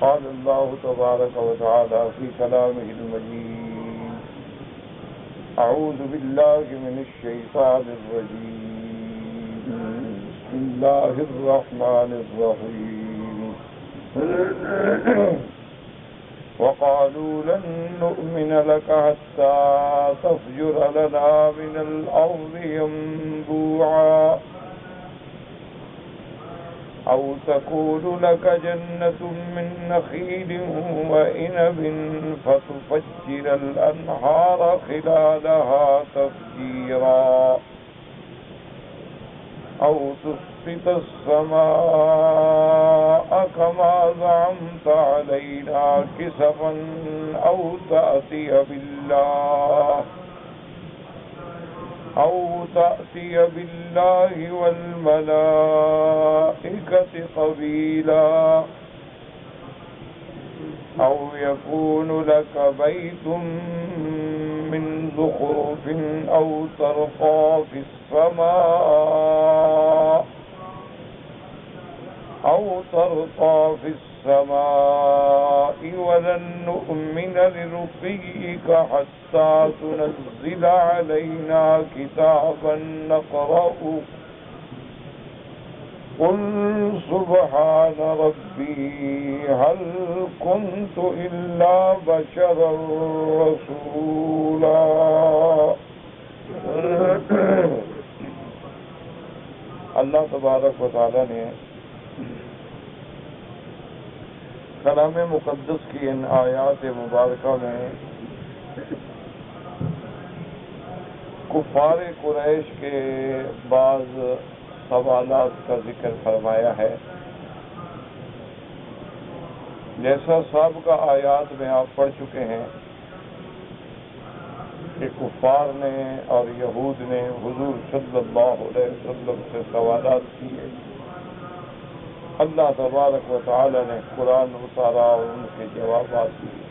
قال الله تبارك وتعالى في كلامه المجيد: أعوذ بالله من الشيطان الرجيم. بسم الله الرحمن الرحيم. وقالوا لن نؤمن لك حتى تفجر لنا من الأرض ينبوعا أو تكون لك جنة من نخيل وعنب فتفجر الأنهار خلالها تفجيرا أو تسقط السماء كما زعمت علينا كسفا أو تأتي بالله والملائكة قبيلا أو يكون لك بيت من زخرف أو ترقى في السماء ولن نؤمن لرقيك حتى تنزل علينا كتابا نقرأه قل سبحان ربي هل كنت إلا بشرا رسولا. اللہ تبارک و تعالی نے کلام مقدس کی ان آیات مبارکہ میں کفار قریش کے بعض سوالات کا ذکر فرمایا ہے. جیسا سابقہ آیات میں آپ پڑھ چکے ہیں کہ کفار نے اور یہود نے حضور صلی اللہ علیہ وسلم سے سوالات کیے. اللہ تبارک و تعالی نے قرآن اتارا اور ان کے جوابات دیے،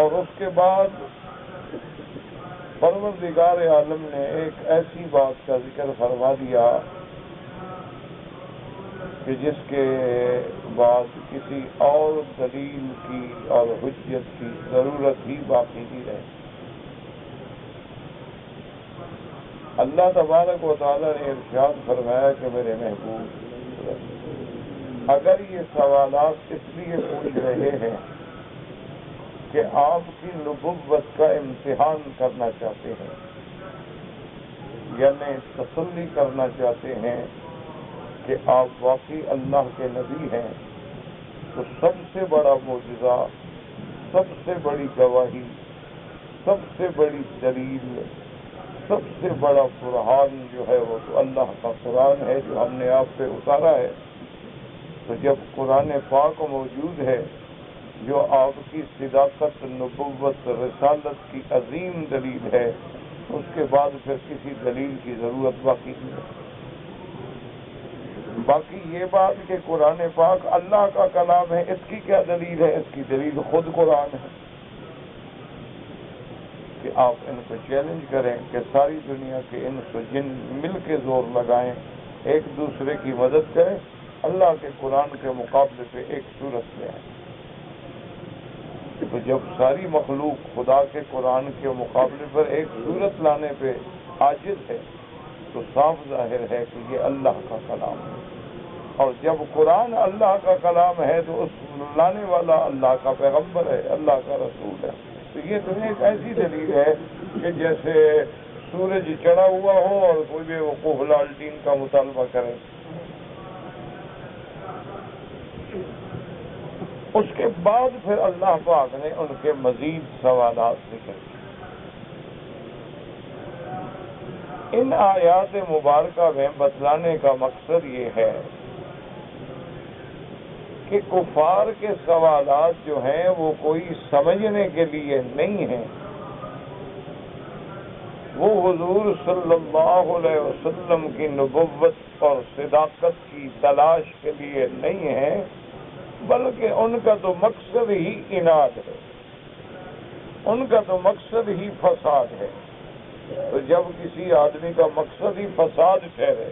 اور اس کے بعد پروردگار عالم نے ایک ایسی بات کا ذکر فرما دیا کہ جس کے بعد کسی اور دلیل کی اور حجت کی ضرورت ہی باقی نہیں رہی. اللہ تبارک و تعالیٰ نے ارشاد فرمایا کہ میرے محبوب، اگر یہ سوالات اس لیے پوچھ رہے ہیں کہ آپ کی نبوت کا امتحان کرنا چاہتے ہیں، یعنی تسلی کرنا چاہتے ہیں کہ آپ واقعی اللہ کے نبی ہیں، تو سب سے بڑا معجزہ، سب سے بڑی گواہی، سب سے بڑی دلیل، سب سے بڑا برہان جو ہے وہ تو اللہ کا قرآن ہے جو ہم نے آپ پہ اتارا ہے. تو جب قرآن پاک موجود ہے جو آپ کی صداقت، نبوت، رسالت کی عظیم دلیل ہے، اس کے بعد پھر کسی دلیل کی ضرورت باقی نہیں ہے. باقی یہ بات کہ قرآن پاک اللہ کا کلام ہے، اس کی کیا دلیل ہے؟ اس کی دلیل خود قرآن ہے کہ آپ ان کو چیلنج کریں کہ ساری دنیا کے انس و جن مل کے زور لگائیں، ایک دوسرے کی مدد کریں، اللہ کے قرآن کے مقابلے پہ ایک صورت لے آئیں. تو جب ساری مخلوق خدا کے قرآن کے مقابلے پر ایک صورت لانے پہ عاجز ہے تو صاف ظاہر ہے کہ یہ اللہ کا کلام ہے. اور جب قرآن اللہ کا کلام ہے تو اس لانے والا اللہ کا پیغمبر ہے، اللہ کا رسول ہے. تو یہ تو ایک ایسی دلیل ہے کہ جیسے سورج چڑھا ہوا ہو اور کوئی بھی وقوف لالٹین کا مطالبہ کرے. اس کے بعد پھر اللہ پاک نے ان کے مزید سوالات ذکر کیے. ان آیات مبارکہ میں بتلانے کا مقصد یہ ہے کہ کفار کے سوالات جو ہیں وہ کوئی سمجھنے کے لیے نہیں ہیں، وہ حضور صلی اللہ علیہ وسلم کی نبوت اور صداقت کی تلاش کے لیے نہیں ہیں، بلکہ ان کا تو مقصد ہی اناد ہے، ان کا تو مقصد ہی فساد ہے. تو جب کسی آدمی کا مقصد ہی فساد ٹھہرے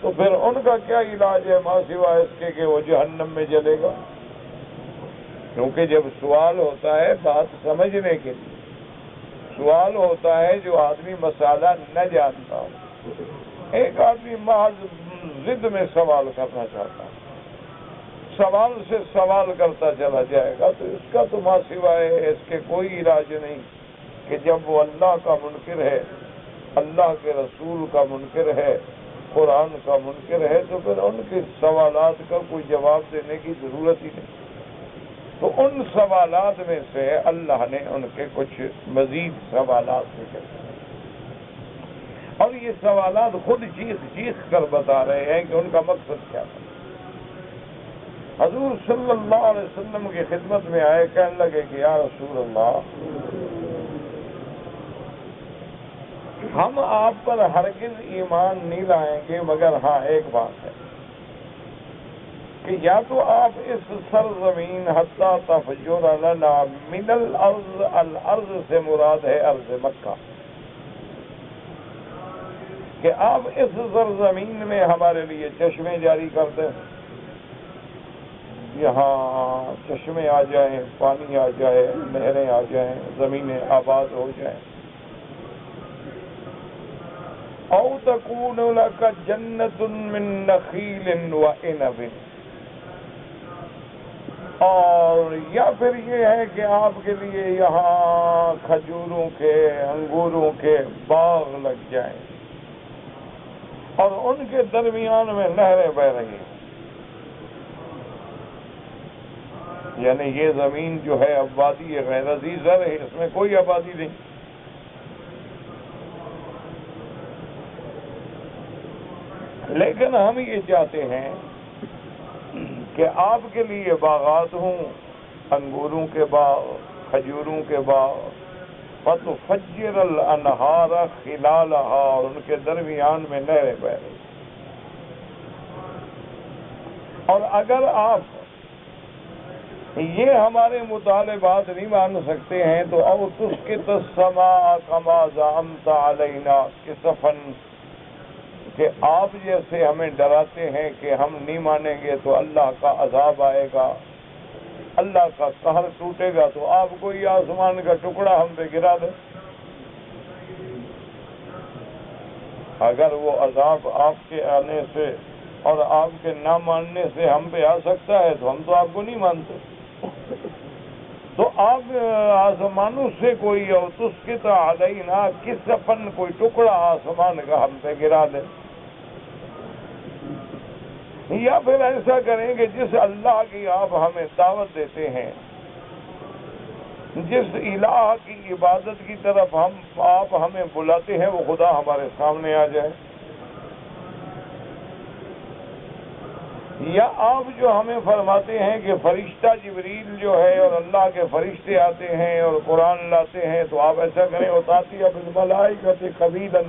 تو تو پھر ان کا کیا علاج ہے ماں سوائے اس کے کہ وہ جہنم میں جلے گا؟ کیونکہ جب سوال ہوتا ہے بات سمجھنے کے لیے، سوال ہوتا ہے جو آدمی مسئلہ نہ جانتا ہو، ایک آدمی محض ضد میں سوال کرنا چاہتا ہے، سوال سے سوال کرتا چلا جائے گا، تو اس کا تو ماں سوائے اس کے کوئی علاج نہیں کہ جب وہ اللہ کا منکر ہے، اللہ کے رسول کا منکر ہے، قرآن کا منکر ہے، تو پھر ان کے سوالات کا کوئی جواب دینے کی ضرورت ہی نہیں۔ تو ان سوالات میں سے اللہ نے ان کے کچھ مزید سوالات ذکر کیے، اور یہ سوالات خود چیخ کر بتا رہے ہیں کہ ان کا مقصد کیا تھا۔ حضور صلی اللہ علیہ وسلم کی خدمت میں آئے، کہنے لگے کہ یا رسول اللہ، ہم آپ پر ہرگز ایمان نہیں لائیں گے مگر ہاں ایک بات ہے کہ یا تو آپ اس سرزمین حتی تفجر لنا من الارض، الارض سے مراد ہے ارض مکہ، کہ آپ اس سرزمین میں ہمارے لیے چشمے جاری کر دیں، یہاں چشمے آ جائیں، پانی آ جائے، نہریں آ جائیں، زمینیں آباد ہو جائیں، او تکون لک جنت من نخیل وعنب، اور یا پھر یہ ہے کہ آپ کے لیے یہاں کھجوروں کے، انگوروں کے باغ لگ جائیں، اور ان کے درمیان میں نہریں بہ رہی ہیں، یعنی یہ زمین جو ہے اب وادی ہے، غیر ذی زرع ہے، اس میں کوئی آبادی نہیں، لیکن ہم یہ چاہتے ہیں کہ آپ کے لیے باغات ہوں، انگوروں کے باغ، کھجوروں کے باغ، فتفجر الانہار خلالہا، اور ان کے درمیان میں نہریں بہ رہی، اور اگر آپ یہ ہمارے مطالبات نہیں مان سکتے ہیں تو او تسقط السماء کما زعمت علینا کسفا، کہ آپ جیسے ہمیں ڈراتے ہیں کہ ہم نہیں مانیں گے تو اللہ کا عذاب آئے گا، اللہ کا قہر ٹوٹے گا، تو آپ کوئی آسمان کا ٹکڑا ہم پہ گرا دیں۔ اگر وہ عذاب آپ کے آنے سے اور آپ کے نہ ماننے سے ہم پہ آ سکتا ہے تو ہم تو آپ کو نہیں مانتے، تو آپ آسمانوں سے کوئی او تسقط علینا کسفا، کوئی ٹکڑا آسمان کا ہم پہ گرا دیں، یا پھر ایسا کریں کہ جس اللہ کی آپ ہمیں دعوت دیتے ہیں، جس الہ کی عبادت کی طرف آپ ہمیں بلاتے ہیں، وہ خدا ہمارے سامنے آ جائے، یا آپ جو ہمیں فرماتے ہیں کہ فرشتہ جبریل جو ہے اور اللہ کے فرشتے آتے ہیں اور قرآن لاتے ہیں، تو آپ ایسا کریں وتأتی بالملائکۃ قبیلا،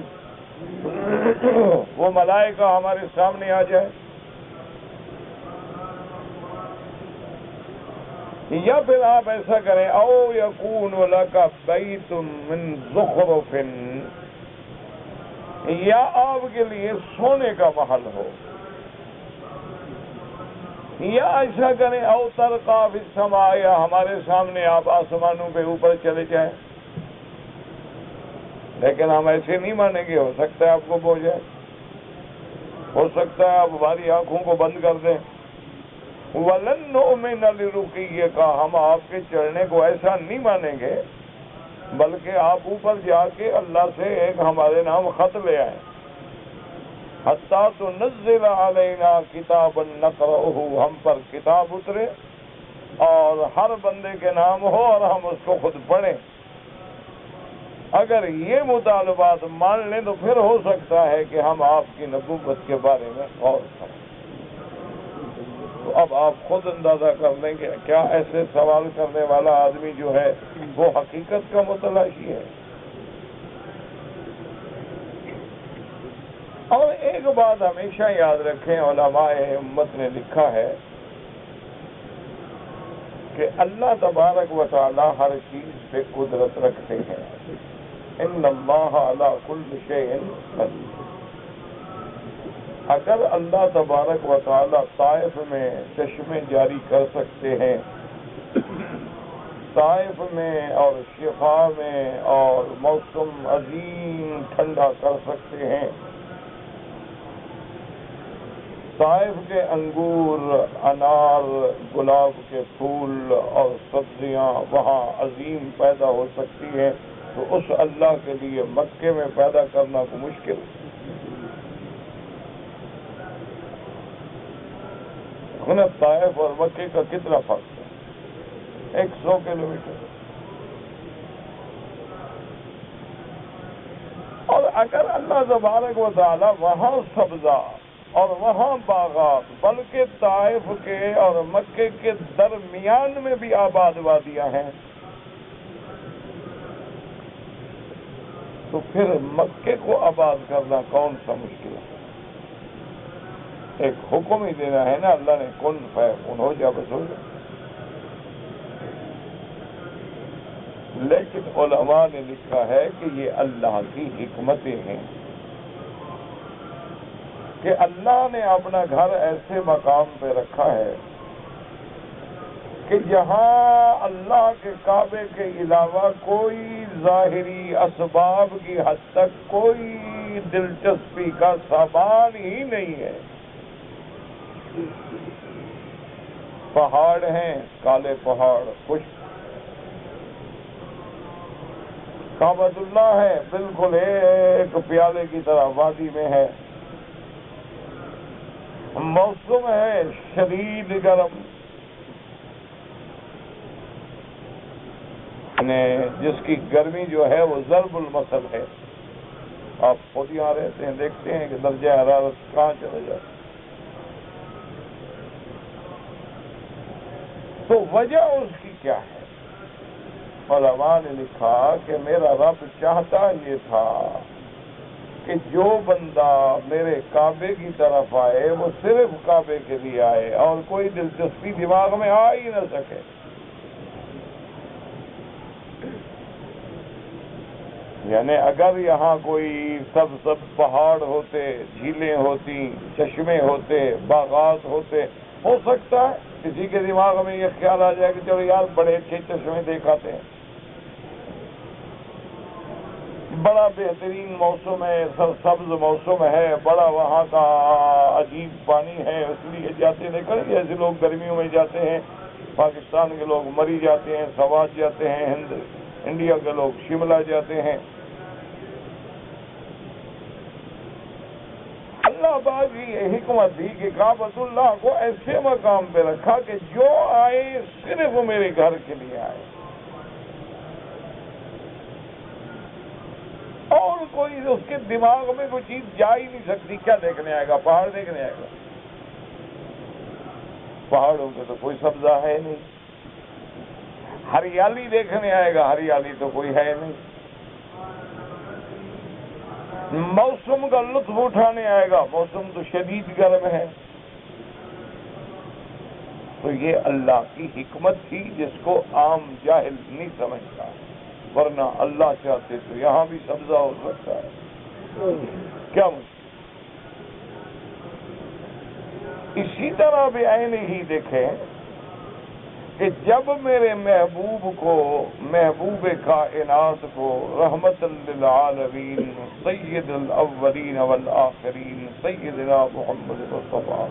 وہ ملائکہ ہمارے سامنے آ جائے، یا پھر آپ ایسا کریں او یکون لک بیت من زخرف، یا آپ کے لیے سونے کا محل ہو، یا ایسا کریں او ترقی فی السماء، یا ہمارے سامنے آپ آسمانوں پہ اوپر چلے جائیں، لیکن ہم ایسے نہیں مانیں گے، ہو سکتا ہے آپ کو بو جائے، ہو سکتا ہے آپ ہماری آنکھوں کو بند کر دیں، وَلَن نُؤْمِنَ لِرُقِيِّكَ، ہم آپ کے چڑھنے کو ایسا نہیں مانیں گے، بلکہ آپ اوپر جا کے اللہ سے ایک ہمارے نام خط لے آئیں، حتیٰ تنزل علینا کتابا نقرأہ، ہم پر کتاب اترے اور ہر بندے کے نام ہو اور ہم اس کو خود پڑھیں۔ اگر یہ مطالبات مان لیں تو پھر ہو سکتا ہے کہ ہم آپ کی نبوت کے بارے میں غور کریں۔ تو اب آپ خود اندازہ کر لیں کہ کیا ایسے سوال کرنے والا آدمی جو ہے وہ حقیقت کا متلاشی ہے۔ اور ایک بات ہمیشہ یاد رکھیں، علماء امت نے لکھا ہے کہ اللہ تبارک و تعالی ہر چیز پہ قدرت رکھتے ہیں، ان اللہ علی کل شیء قدیر۔ اگر اللہ تبارک و تعالی طائف میں چشمے جاری کر سکتے ہیں، طائف میں اور شفا میں اور موسم عظیم ٹھنڈا کر سکتے ہیں، طائف کے انگور، انار، گلاب کے پھول اور سبزیاں وہاں عظیم پیدا ہو سکتی ہیں، تو اس اللہ کے لیے مکے میں پیدا کرنا کو مشکل ہے۔ طائف اور مکے کا کتنا فرق ہے؟ 100 کلومیٹر۔ اور اگر اللہ تبارک و تعالی وہاں سبزہ اور وہاں باغات، بلکہ طائف کے اور مکے کے درمیان میں بھی آباد وادیاں ہیں، تو پھر مکے کو آباد کرنا کون سا مشکل ہے؟ ایک حکم ہی دینا ہے نا، اللہ نے کن فیکون ہو جا بس ہو جا۔ لیکن علماء نے لکھا ہے کہ یہ اللہ کی حکمتیں ہیں کہ اللہ نے اپنا گھر ایسے مقام پہ رکھا ہے کہ جہاں اللہ کے کعبے کے علاوہ کوئی ظاہری اسباب کی حد تک کوئی دلچسپی کا سامان ہی نہیں ہے۔ پہاڑ ہیں، کالے پہاڑ، خشک۔ کعبۃ اللہ ہے، بالکل ایک پیالے کی طرح وادی میں ہے۔ موسم ہے شدید گرم، جس کی گرمی جو ہے وہ ضرب المثل ہے۔ آپ خود یہاں رہتے ہیں، دیکھتے ہیں کہ درجہ حرارت کہاں چلا جاتا ہے۔ تو وجہ اس کی کیا ہے؟ علماء نے لکھا کہ میرا رب چاہتا یہ تھا کہ جو بندہ میرے کعبے کی طرف آئے وہ صرف کعبے کے لیے آئے اور کوئی دلچسپی دماغ میں آ ہی نہ سکے۔ یعنی اگر یہاں کوئی سب پہاڑ ہوتے، جھیلیں ہوتی، چشمے ہوتے، باغات ہوتے، ہو سکتا ہے کسی کے دماغ میں یہ خیال آ جائے کہ چلو یار بڑے اچھے چشمے دیکھاتے ہیں، بڑا بہترین موسم ہے، سرسبز موسم ہے، بڑا وہاں کا عجیب پانی ہے، اس لیے جاتے دیکھا ایسے لوگ گرمیوں میں جاتے ہیں، پاکستان کے لوگ مری جاتے ہیں، سوات جاتے ہیں، انڈیا کے لوگ شملہ جاتے ہیں۔ اللہ باغ کی یہ حکمت تھی کہ کعبۃ اللہ کو ایسے مقام پہ رکھا کہ جو آئے صرف میرے گھر کے لیے آئے، اور کوئی اس کے دماغ میں کوئی چیز جا ہی نہیں سکتی۔ کیا دیکھنے آئے گا؟ پہاڑ دیکھنے آئے گا؟ پہاڑوں کے تو کوئی سبزہ ہے نہیں۔ ہریالی دیکھنے آئے گا؟ ہریالی تو کوئی ہے نہیں۔ موسم کا لطف اٹھانے آئے گا؟ موسم تو شدید گرم ہے۔ تو یہ اللہ کی حکمت تھی جس کو عام جاہل نہیں سمجھتا، ورنہ اللہ چاہتے تو یہاں بھی سبزہ ہو سکتا ہے، کیا مشکل۔ اسی طرح بھی عین ہی دیکھیں کہ جب میرے محبوب کو، محبوب کائنات کو، رحمت للعالمین، سید الاولین والآخرین، سیدنا محمد مصطفیٰ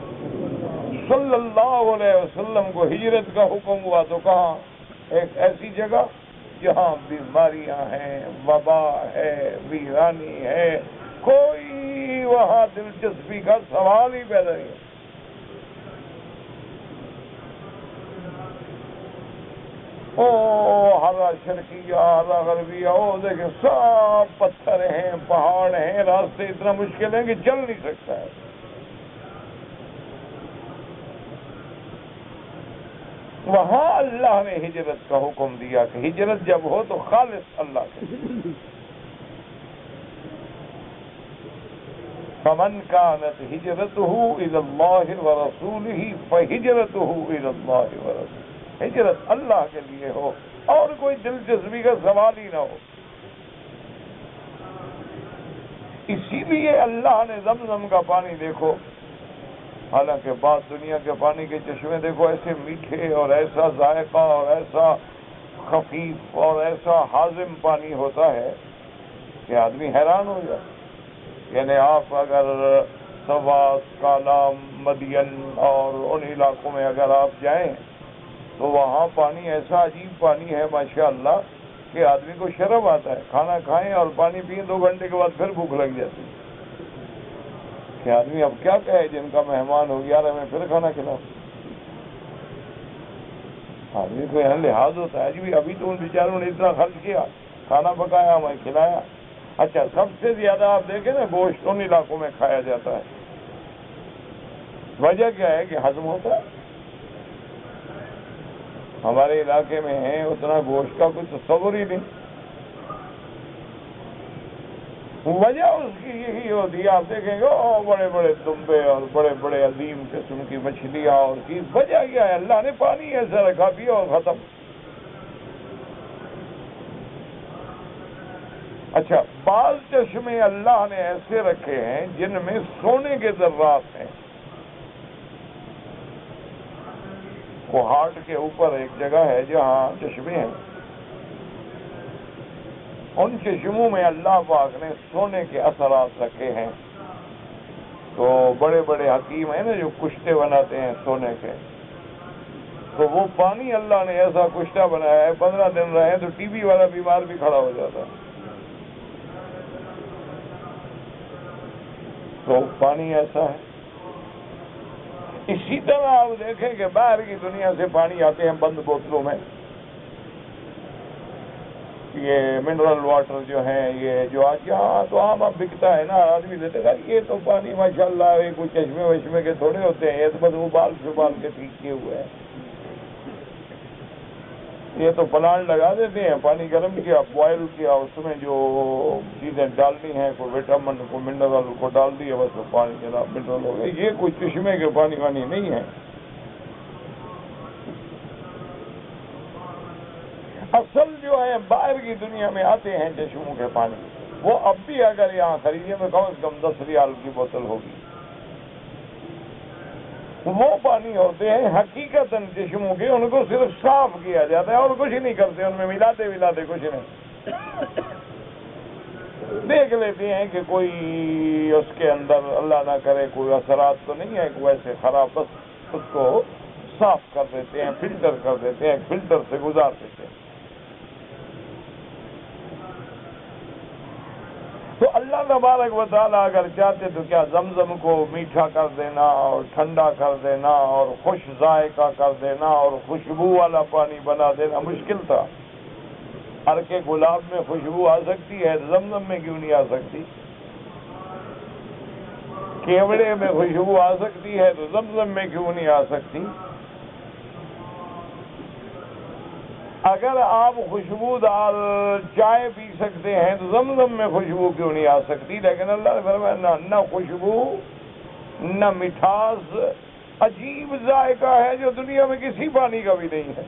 صلی اللہ علیہ وسلم کو ہجرت کا حکم ہوا تو کہاں؟ ایک ایسی جگہ جہاں بیماریاں ہیں، وبا ہے، ویرانی ہے، کوئی وہاں دلچسپی کا سوال ہی پیدا نہیں ہے۔ ہرا شرقیہ، ہرا غربیہ، دیکھیں سب پتھر ہیں، پہاڑ ہیں، راستے اتنا مشکل ہیں کہ چل نہیں سکتا ہے۔ وہاں اللہ نے ہجرت کا حکم دیا کہ ہجرت جب ہو تو خالص اللہ کے۔ فمن كانت هجرته إلى الله ورسوله فهجرته إلى الله ورسوله۔ ہجرت اللہ کے لیے ہو اور کوئی دلچسپی کا سوال ہی نہ ہو۔ اسی لیے اللہ نے زمزم کا پانی دیکھو، حالانکہ بعض دنیا کے پانی کے چشمے دیکھو ایسے میٹھے اور ایسا ذائقہ اور ایسا خفیف اور ایسا ہاضم پانی ہوتا ہے کہ آدمی حیران ہو جائے. یعنی آپ اگر سواس، کالام، مدین اور ان علاقوں میں اگر آپ جائیں تو وہاں پانی ایسا عجیب پانی ہے ماشاءاللہ کہ آدمی کو شرم آتا ہے. کھانا کھائیں اور پانی پئیں 2 گھنٹے کے بعد پھر بھوک لگ جاتی ہے کہ آدمی اب کیا کہے جن کا مہمان ہو گیا ہمیں پھر کھانا کھلاؤ. آدمی کو یہاں لحاظ ہوتا ہے جی ابھی تو ان بیچاروں نے اتنا خرچ کیا، کھانا پکایا، ہمیں کھلایا. اچھا سب سے زیادہ آپ دیکھیں نا گوشت ان علاقوں میں کھایا جاتا ہے. وجہ کیا ہے کہ ہضم ہوتا ہے. ہمارے علاقے میں ہے اتنا گوشت کا کوئی تصور ہی نہیں. وجہ اس کی یہی ہوتی ہے، آپ دیکھیں گے بڑے بڑے دمبے اور بڑے بڑے عظیم قسم کی مچھلیاں اور کی. وجہ کیا ہے؟ اللہ نے پانی ایسا رکھا پیا اور ختم. اچھا بعض چشمے اللہ نے ایسے رکھے ہیں جن میں سونے کے ذرات ہیں. کوہاٹ کے اوپر ایک جگہ ہے جہاں چشمے ہیں، ان چشموں میں اللہ پاک نے سونے کے اثرات رکھے ہیں. تو بڑے بڑے حکیم ہیں نا جو کشتے بناتے ہیں سونے کے، تو وہ پانی اللہ نے ایسا کشتہ بنایا ہے 15 دن رہے تو ٹی بی والا بیمار بھی کھڑا ہو جاتا ہے. تو پانی ایسا ہے. اسی طرح آپ دیکھیں کہ باہر کی دنیا سے پانی آتے ہیں بند بوتلوں میں. یہ منرل واٹر جو ہیں، یہ جو آج یہاں تو عام اب بکتا ہے نا، آدمی لیتے گا یہ تو پانی ماشاءاللہ کوئی چشمے وشمے کے تھوڑے ہوتے ہیں، یہ تو بس ابال شبال کے ٹھیک کیے ہوئے ہیں. یہ تو پلانٹ لگا دیتے ہیں، پانی گرم کیا، بوائل کیا، اس میں جو چیزیں ڈالنی ہیں، کوئی وٹامن کو منرل کو ڈال دیا، بس وہ پانی جناب منرل ہو گیا. یہ کوئی چشمے کے پانی وانی نہیں ہے. اصل جو ہے باہر کی دنیا میں آتے ہیں چشموں کے پانی، وہ اب بھی اگر یہاں خریدے میں کم از کم 10 ریال کی بوتل ہوگی. وہ پانی ہوتے ہیں حقیقتاً چشموں کے، ان کو صرف صاف کیا جاتا ہے اور کچھ نہیں کرتے، ان میں ملاتے کچھ نہیں. دیکھ لیتے ہیں کہ کوئی اس کے اندر اللہ نہ کرے کوئی اثرات تو نہیں ہے، کوئی ایسے خراب، بس اس کو صاف کر دیتے ہیں، فلٹر کر دیتے ہیں، فلٹر سے گزار دیتے ہیں. تو اللہ تبارک و تعالیٰ اگر چاہتے تو کیا زمزم کو میٹھا کر دینا اور ٹھنڈا کر دینا اور خوش ذائقہ کر دینا اور خوشبو والا پانی بنا دینا مشکل تھا. ہر کے گلاب میں خوشبو آ سکتی ہے، زمزم میں کیوں نہیں آ سکتی؟ کیوڑے میں خوشبو آ سکتی ہے تو زمزم میں کیوں نہیں آ سکتی؟ اگر آپ خوشبودار چائے پی سکتے ہیں تو زمزم میں خوشبو کیوں نہیں آ سکتی؟ لیکن اللہ نے فرمایا نہ خوشبو نہ مٹھاس، عجیب ذائقہ ہے جو دنیا میں کسی پانی کا بھی نہیں ہے.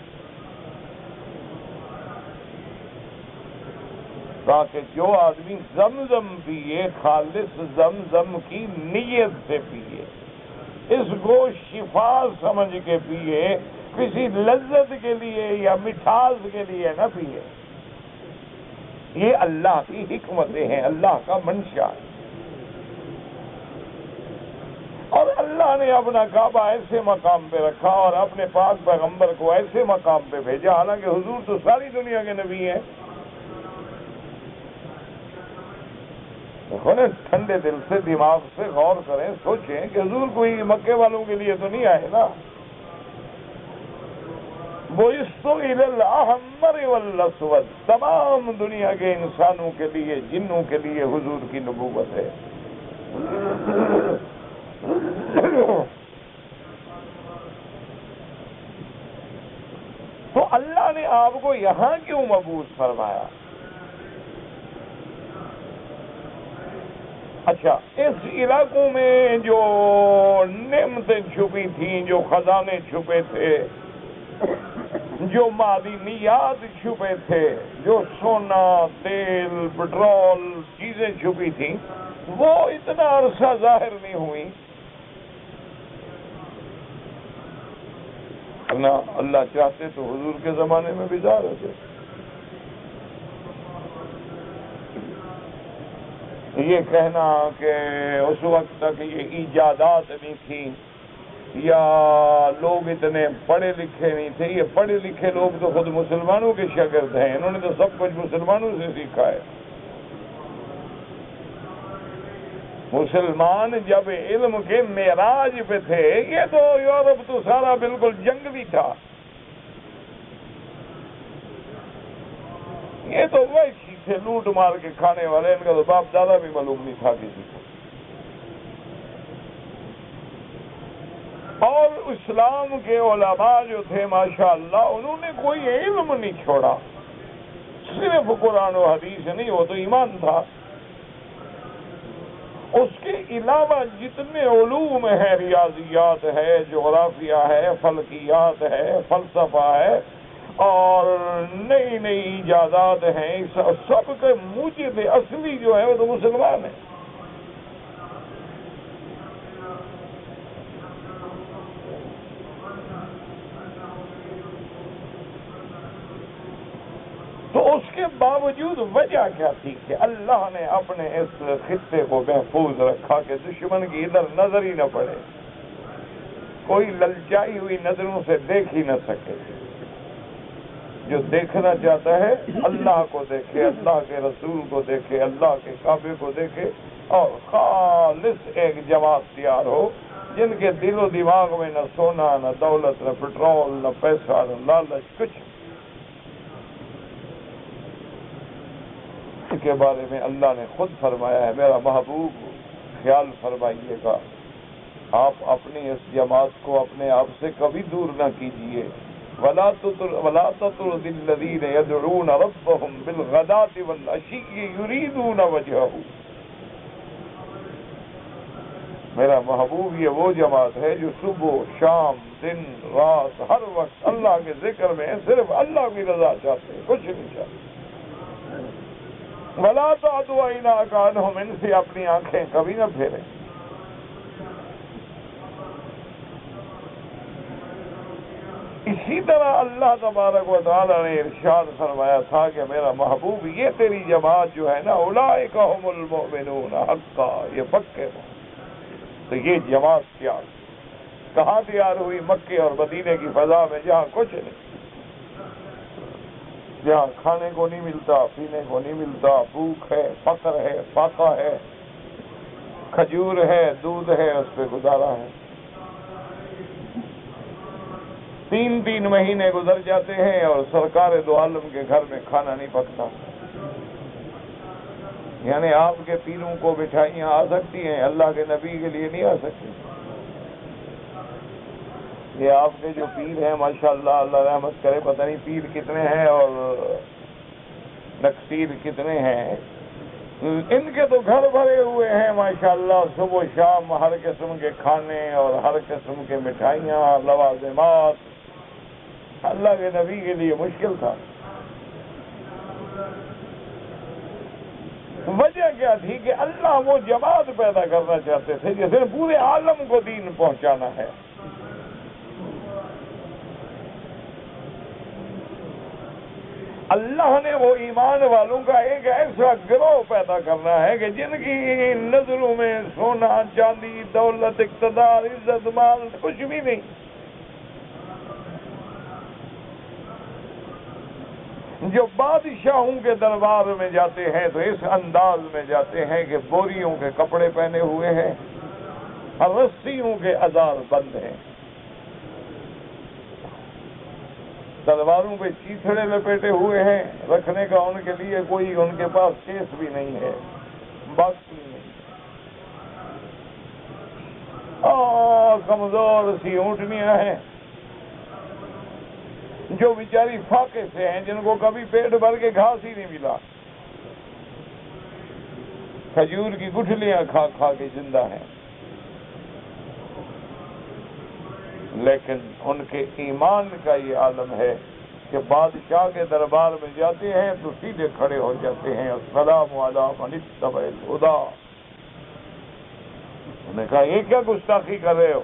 تاکہ جو آدمی زمزم پیے خالص زمزم کی نیت سے پیے، اس کو شفا سمجھ کے پیے، کسی لذت کے لیے یا مٹھاس کے لیے نہ پیے. یہ اللہ کی حکمتیں ہیں، اللہ کا منشا ہے. اور اللہ نے اپنا کعبہ ایسے مقام پہ رکھا اور اپنے پاک پیغمبر کو ایسے مقام پہ بھیجا، حالانکہ حضور تو ساری دنیا کے نبی ہیں. دیکھو نا، ٹھنڈے دل سے دماغ سے غور کریں، سوچیں کہ حضور کوئی مکے والوں کے لیے تو نہیں آئے نا. بُعِثْتُ إِلَى الْأَحْمَرِ وَالْأَسْوَدِ، تمام دنیا کے انسانوں کے لیے، جنوں کے لیے حضور کی نبوت ہے. تو اللہ نے آپ کو یہاں کیوں مبعوث فرمایا؟ اچھا، اس علاقوں میں جو نعمتیں چھپی تھیں، جو خزانے چھپے تھے، جو معدنیات چھپے تھے، جو سونا، تیل، پٹرول چیزیں چھپی تھیں، وہ اتنا عرصہ ظاہر نہیں ہوئی، ورنہ اللہ چاہتے تو حضور کے زمانے میں بھی ظاہر ہوتے۔ یہ کہنا کہ اس وقت تک یہ ایجادات نہیں تھیں یا لوگ اتنے پڑھے لکھے نہیں تھے، یہ پڑھے لکھے لوگ تو خود مسلمانوں کے شاگرد ہیں، انہوں نے تو سب کچھ مسلمانوں سے سیکھا ہے۔ مسلمان جب علم کے معراج پہ تھے، یہ تو یورپ تو سارا بالکل جنگلی تھا، یہ تو ویسی تھے لوٹ مار کے کھانے والے، ان کا تو باپ دادا بھی معلوم نہیں تھا کسی کو۔ اور اسلام کے علماء جو تھے ماشاءاللہ، انہوں نے کوئی علم نہیں چھوڑا، صرف قرآن و حدیث نہیں، وہ تو ایمان تھا، اس کے علاوہ جتنے علوم ہیں، ریاضیات ہے، جغرافیہ ہے، فلکیات ہے، فلسفہ ہے اور نئی نئی ایجادات ہیں، سب کے موجب اصلی جو ہے وہ تو مسلمان ہیں۔ تو اس کے باوجود وجہ کیا تھی کہ اللہ نے اپنے اس خطے کو محفوظ رکھا کہ دشمن کی ادھر نظر ہی نہ پڑے، کوئی للچائی ہوئی نظروں سے دیکھ ہی نہ سکے۔ جو دیکھنا چاہتا ہے اللہ کو دیکھے، اللہ کے رسول کو دیکھے، اللہ کے کعبے کو دیکھے، اور خالص ایک جماعت تیار ہو جن کے دل و دماغ میں نہ سونا، نہ دولت، نہ پیٹرول، نہ پیسہ، نہ لالچ، کچھ کے بارے میں اللہ نے خود فرمایا ہے، میرا محبوب خیال فرمائیے گا، آپ اپنی اس جماعت کو اپنے آپ سے کبھی دور نہ کیجیے۔ وَلَا تَطْرُدِ الَّذِينَ يَدْعُونَ رَبَّهُمْ بِالْغَدَاةِ وَالْعَشِيِّ يُرِيدُونَ وَجْهَهُ۔ میرا محبوب یہ وہ جماعت ہے جو صبح، شام، دن، رات، ہر وقت اللہ کے ذکر میں صرف اللہ کی رضا چاہتے ہیں، کچھ نہیں چاہتے۔ وَلَا تَعْدُ عَيْنَاكَ عَنْهُمْ، ان سے اپنی آنکھیں کبھی نہ پھیریں۔ اسی طرح اللہ تبارک و تعالی نے ارشاد فرمایا تھا کہ میرا محبوب یہ تیری جماعت جو ہے نا، اولئک هم المؤمنون حقا، یہ پکے ہو۔ تو یہ جماعت کیا کہاں تیار ہوئی؟ مکے اور مدینے کی فضا میں، جہاں کچھ نہیں، جہاں کھانے کو نہیں ملتا، پینے کو نہیں ملتا، بھوک ہے، فقر ہے، فاقہ ہے، کھجور ہے، دودھ ہے، اس پہ گزارا ہے۔ 3 مہینے گزر جاتے ہیں اور سرکار دو عالم کے گھر میں کھانا نہیں پکتا، یعنی آپ کے پیروں کو مٹھائیاں آ سکتی ہیں، اللہ کے نبی کے لیے نہیں آ سکتی۔ یہ آپ کے جو پیر ہیں ماشاءاللہ، اللہ رحمت کرے، پتہ نہیں پیر کتنے ہیں اور نقصیر کتنے ہیں، ان کے تو گھر بھرے ہوئے ہیں ماشاءاللہ، صبح شام ہر قسم کے کھانے اور ہر قسم کے مٹھائیاں، لوازمات۔ اللہ کے نبی کے لیے مشکل تھا۔ وجہ کیا تھی کہ اللہ وہ جماعت پیدا کرنا چاہتے تھے جسے پورے عالم کو دین پہنچانا ہے۔ اللہ نے وہ ایمان والوں کا ایک ایسا گروہ پیدا کرنا ہے کہ جن کی نظروں میں سونا، چاندی، دولت، اقتدار، عزت، مال کچھ بھی نہیں، جو بادشاہوں کے دربار میں جاتے ہیں تو اس انداز میں جاتے ہیں کہ بوریوں کے کپڑے پہنے ہوئے ہیں اور رسیوں کے ازار بند ہیں، تلواروں پہ چیتڑے لپیٹے ہوئے ہیں، رکھنے کا ان کے لیے کوئی ان کے پاس کیس بھی نہیں ہے، باقی نہیں، کمزور سی اونٹنیاں ہیں جو بیچاری فاقے سے ہیں، جن کو کبھی پیٹ بھر کے گھاس ہی نہیں ملا، کھجور کی گٹھلیاں کھا کھا کے زندہ ہیں، لیکن ان کے ایمان کا یہ عالم ہے کہ بادشاہ کے دربار میں جاتے ہیں تو سیدھے کھڑے ہو جاتے ہیں، السلام علی من اتبع الہدی، نے کہا یہ کیا گستاخی کر رہے ہو؟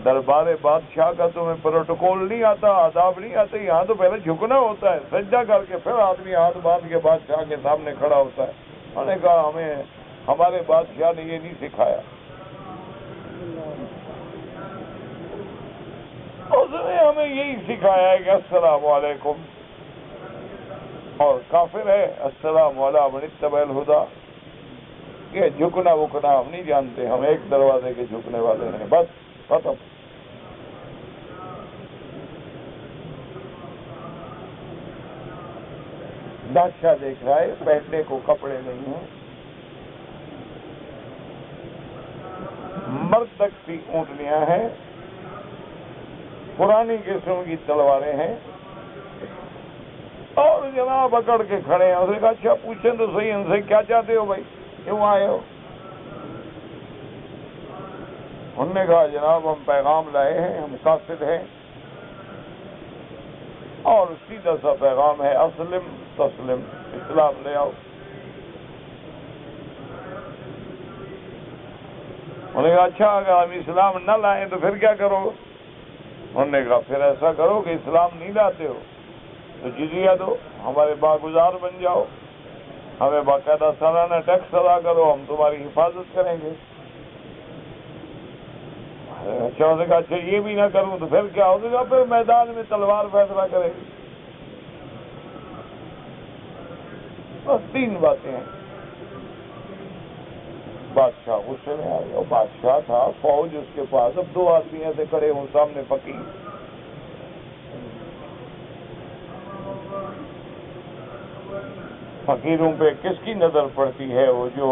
دربار بادشاہ کا تمہیں پروٹوکول نہیں آتا، آداب نہیں آتے؟ یہاں تو پہلے جھکنا ہوتا ہے، سجدہ کر کے پھر آدمی ہاتھ باندھ کے بادشاہ کے سامنے کھڑا ہوتا ہے۔ انہوں نے کہا ہمیں ہمارے بادشاہ نے یہ نہیں سکھایا، اس نے ہمیں یہی سکھایا ہے کہ السلام علیکم، اور کافر ہے السلام علیکم من اتبع الہدی۔ یہ جھکنا وکنا ہم نہیں جانتے، ہم ایک دروازے کے جھکنے والے ہیں، بس ختم۔ بادشاہ دیکھ رہا ہے پہننے کو کپڑے نہیں ہیں، مرد تک کی اونٹنیاں ہیں، پرانی قسم کی تلواریں ہیں، اور جناب اکڑ کے کھڑے ہیں۔ اس نے کہا اچھا پوچھیں تو صحیح ان سے کیا چاہتے ہو بھائی، کیوں آئے ہو؟ انہوں نے کہا جناب ہم پیغام لائے ہیں، ہم قاصد ہیں، اور سیدھا سا پیغام ہے اسلم تسلم، اسلام لے آؤ۔ انہوں نے کہا اچھا اگر ہم اسلام نہ لائیں تو پھر کیا کرو؟ انہوں نے کہا پھر ایسا کرو کہ اسلام نہیں لاتے ہو تو جزیہ دو، ہمارے باگزار بن جاؤ، ہمیں باقاعدہ سالانہ ٹیکس ادا کرو، ہم تمہاری حفاظت کریں گے۔ اچھا اس نے کہا اچھا یہ بھی نہ کروں تو پھر کیا ہوگا؟ پھر میدان میں تلوار فیصلہ کرے گی۔ بس تین باتیں ہیں۔ بادشاہ غصے میں آ گیا، بادشاہ تھا، فوج اس کے پاس، اب دو آدمی ایسے کھڑے ہوں سامنے فقیر۔ فقیروں پہ کس کی نظر پڑتی ہے؟ وہ جو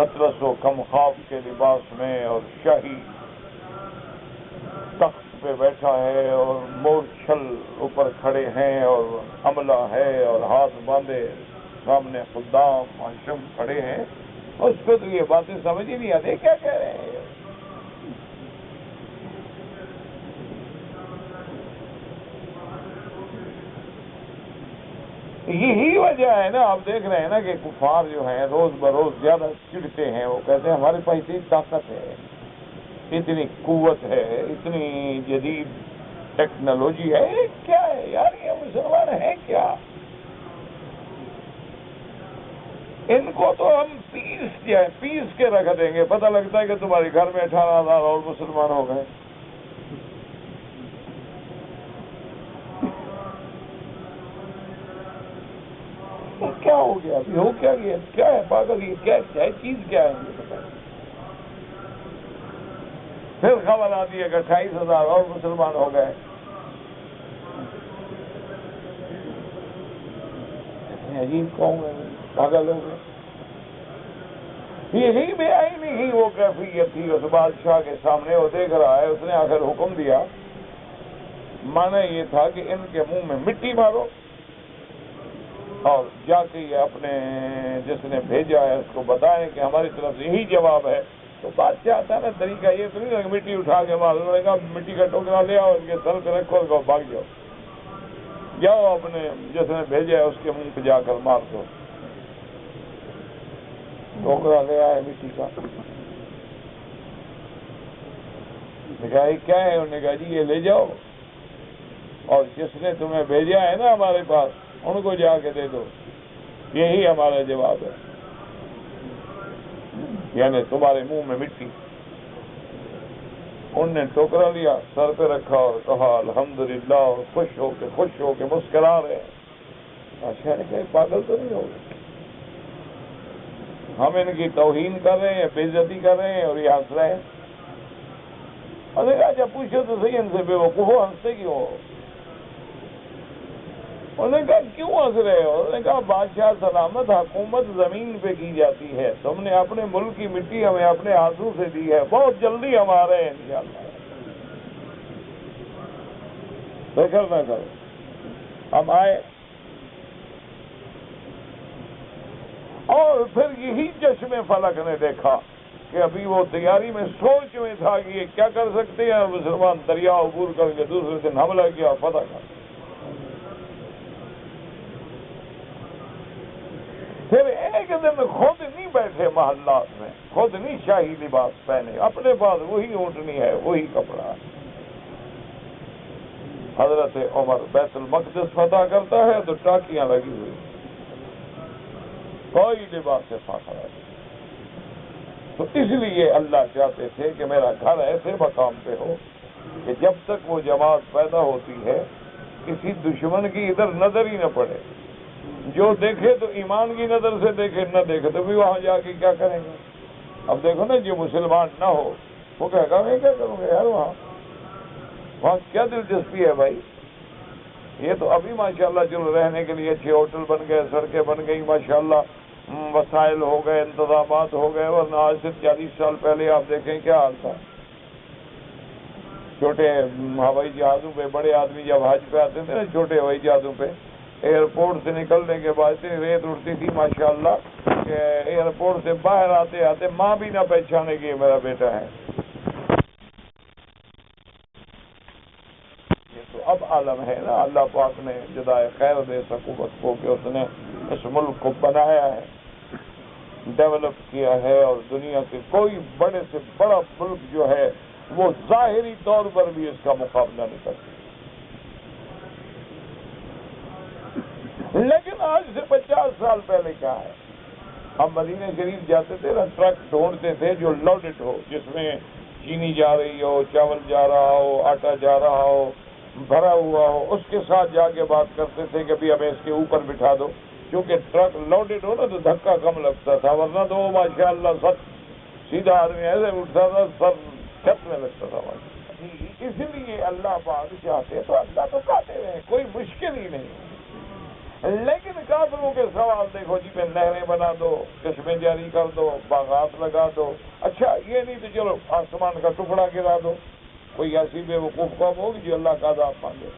اطلس و کم خواب کے لباس میں اور شاہی تخت پہ بیٹھا ہے اور مورچھل اوپر کھڑے ہیں اور عملہ ہے اور ہاتھ باندھے سامنے خدام حشم کھڑے ہیں، اس کو تو یہ باتیں سمجھ ہی نہیں آتی کیا کہہ رہے ہیں۔ یہی وجہ ہے نا، آپ دیکھ رہے ہیں نا کہ کفار جو ہیں روز بروز زیادہ چڑھتے ہیں، وہ کہتے ہیں ہمارے پاس اتنی طاقت ہے، اتنی قوت ہے، اتنی جدید ٹیکنالوجی ہے، کیا ہے یار یہ مسلمان ہیں کیا؟ ان کو تو ہم پیس کے رکھ دیں گے، پتہ لگتا ہے کہ تمہارے گھر میں 18,000 اور مسلمان ہو گئے۔ کیا ہو گیا ابھی؟ ہو کیا گیا؟ کیا ہے پاگل؟ یہ کیا ہے چیز؟ کیا ہے یہ بتائیں؟ پھر خبر آتی ہے کہ 28,000 اور مسلمان ہو گئے۔ عجیب قوم ہے، پاگل ہو گئے۔ یہی بے آئینی ہی وہ کیفیت تھی اس بادشاہ کے سامنے، وہ دیکھ رہا ہے، اس نے آخر حکم دیا، مانا یہ تھا کہ ان کے منہ میں مٹی مارو اور جا کے یہ اپنے جس نے بھیجا ہے اس کو بتائیں کہ ہماری طرف سے یہی جواب ہے۔ تو بادشاہ آتا ہے نا طریقہ یہ تو نہیں کہ مٹی اٹھا کے مار، انہوں نے کہا مٹی کا ٹوکرا لے آؤ، ان کے سر پہ رکھو اور بھاگ جاؤ، جاؤ اپنے جس نے بھیجا ہے اس کے منہ پہ جا کر مار دو۔ ٹوکرا لے آئے مٹی کا، کہا یہ کیا ہے؟ انہوں نے کہا جی یہ لے جاؤ اور جس نے تمہیں بھیجا ہے نا ہمارے پاس ان کو جا کے دے دو، یہی ہمارا جواب ہے، یعنی تمہارے منہ میں مٹی۔ ان نے ٹوکرا لیا، سر پہ رکھا اور کہا الحمدللہ، اور خوش ہو کے مسکرا رہے ہیں۔ اچھا نے کہا پاگل تو نہیں ہوگا، ہم ان کی توہین کر رہے ہیں، بے عزتی کر رہے ہیں اور یہ ہنس رہے ہیں۔ انہوں نے کہا جب پوچھو تو صحیح ان سے بے وقوف ہنستے کیوں ہو؟ انہوں نے کہا کیوں ہنس رہے ہو؟ انہوں نے کہا بادشاہ سلامت، حکومت زمین پہ کی جاتی ہے، تم نے اپنے ملک کی مٹی ہمیں اپنے ہاتھوں سے دی ہے، بہت جلدی ہم آ رہے ہیں انشاءاللہ، فکر نہ کرو، ہم آئے۔ اور پھر یہی چشم فلک نے دیکھا کہ ابھی وہ تیاری میں سوچ میں تھا کہ یہ کیا کر سکتے ہیں، اور مسلمان دریا عبور کر کے دوسرے دن حملہ کیا، فتح کر۔ پھر ایک دن خود نہیں بیٹھے محلات میں، خود نہیں شاہی لباس پہنے، اپنے پاس وہی اونٹنی ہے، وہی کپڑا ہے۔ حضرت عمر بیت المقدس فتح کرتا ہے تو ٹاکیاں لگی ہوئی، کوئی لباس سے فاخر ہے۔ تو اس لیے اللہ چاہتے تھے کہ میرا گھر ایسے مقام پہ ہو کہ جب تک وہ جماعت پیدا ہوتی ہے کسی دشمن کی ادھر نظر ہی نہ پڑے، جو دیکھے تو ایمان کی نظر سے دیکھے، نہ دیکھے تو بھی وہاں جا کے کیا کریں گے۔ اب دیکھو نا، جو مسلمان نہ ہو وہ کہے گا میں کیا کروں گا یار، وہاں کیا دلچسپی ہے بھائی۔ یہ تو ابھی ماشاءاللہ چلو رہنے کے لیے اچھے ہوٹل بن گئے، سڑکیں بن گئی، ماشاءاللہ وسائل ہو گئے، انتظامات ہو گئے، ورنہ آج سے 40 سال پہلے آپ دیکھیں کیا حال تھا۔ چھوٹے ہوائی جہازوں پہ بڑے آدمی جب حج پہ آتے تھے نا، چھوٹے ہوائی جہازوں پہ ایئرپورٹ سے نکلنے کے بعد اتنی ریت اڑتی تھی ماشاءاللہ کہ ایئرپورٹ سے باہر آتے آتے ماں بھی نہ پہچانے کی میرا بیٹا ہے۔ یہ تو اب عالم ہے نا، اللہ پاک نے جزائے خیر دے حکومت کو کہ اس نے اس ملک کو بنایا ہے، ڈیولپ کیا ہے، اور دنیا کے کوئی بڑے سے بڑا ملک جو ہے وہ ظاہری طور پر بھی اس کا مقابلہ نہیں کرتا۔ لیکن آج سے 50 سال پہلے کیا ہے، ہم مدینہ شریف جاتے تھے نا، ٹرک ڈھونڈتے تھے جو لوڈڈ ہو، جس میں چینی جا رہی ہو، چاول جا رہا ہو، آٹا جا رہا ہو، بھرا ہوا ہو، اس کے ساتھ جا کے بات کرتے تھے کہ بھی ہمیں اس کے اوپر بٹھا دو، کیونکہ ٹرک لوڈڈ ہو نا تو دھکا کم لگتا تھا، ورنہ تو وہ ماشاءاللہ سب سیدھا آدمی ایسے اٹھتا تھا، سب چھت میں لگتا تھا۔ اس لیے اللہ پاک چاہتے تو اللہ تو کہتے ہیں کوئی مشکل ہی نہیں، لیکن کافروں کے سوال دیکھو جی، میں نہریں بنا دو، چشمے جاری کر دو، باغات لگا دو، اچھا یہ نہیں تو چلو آسمان کا ٹکڑا گرا دو، کوئی ایسی بے وقوف قوم ہوگی جو اللہ کا عذاب مانگے۔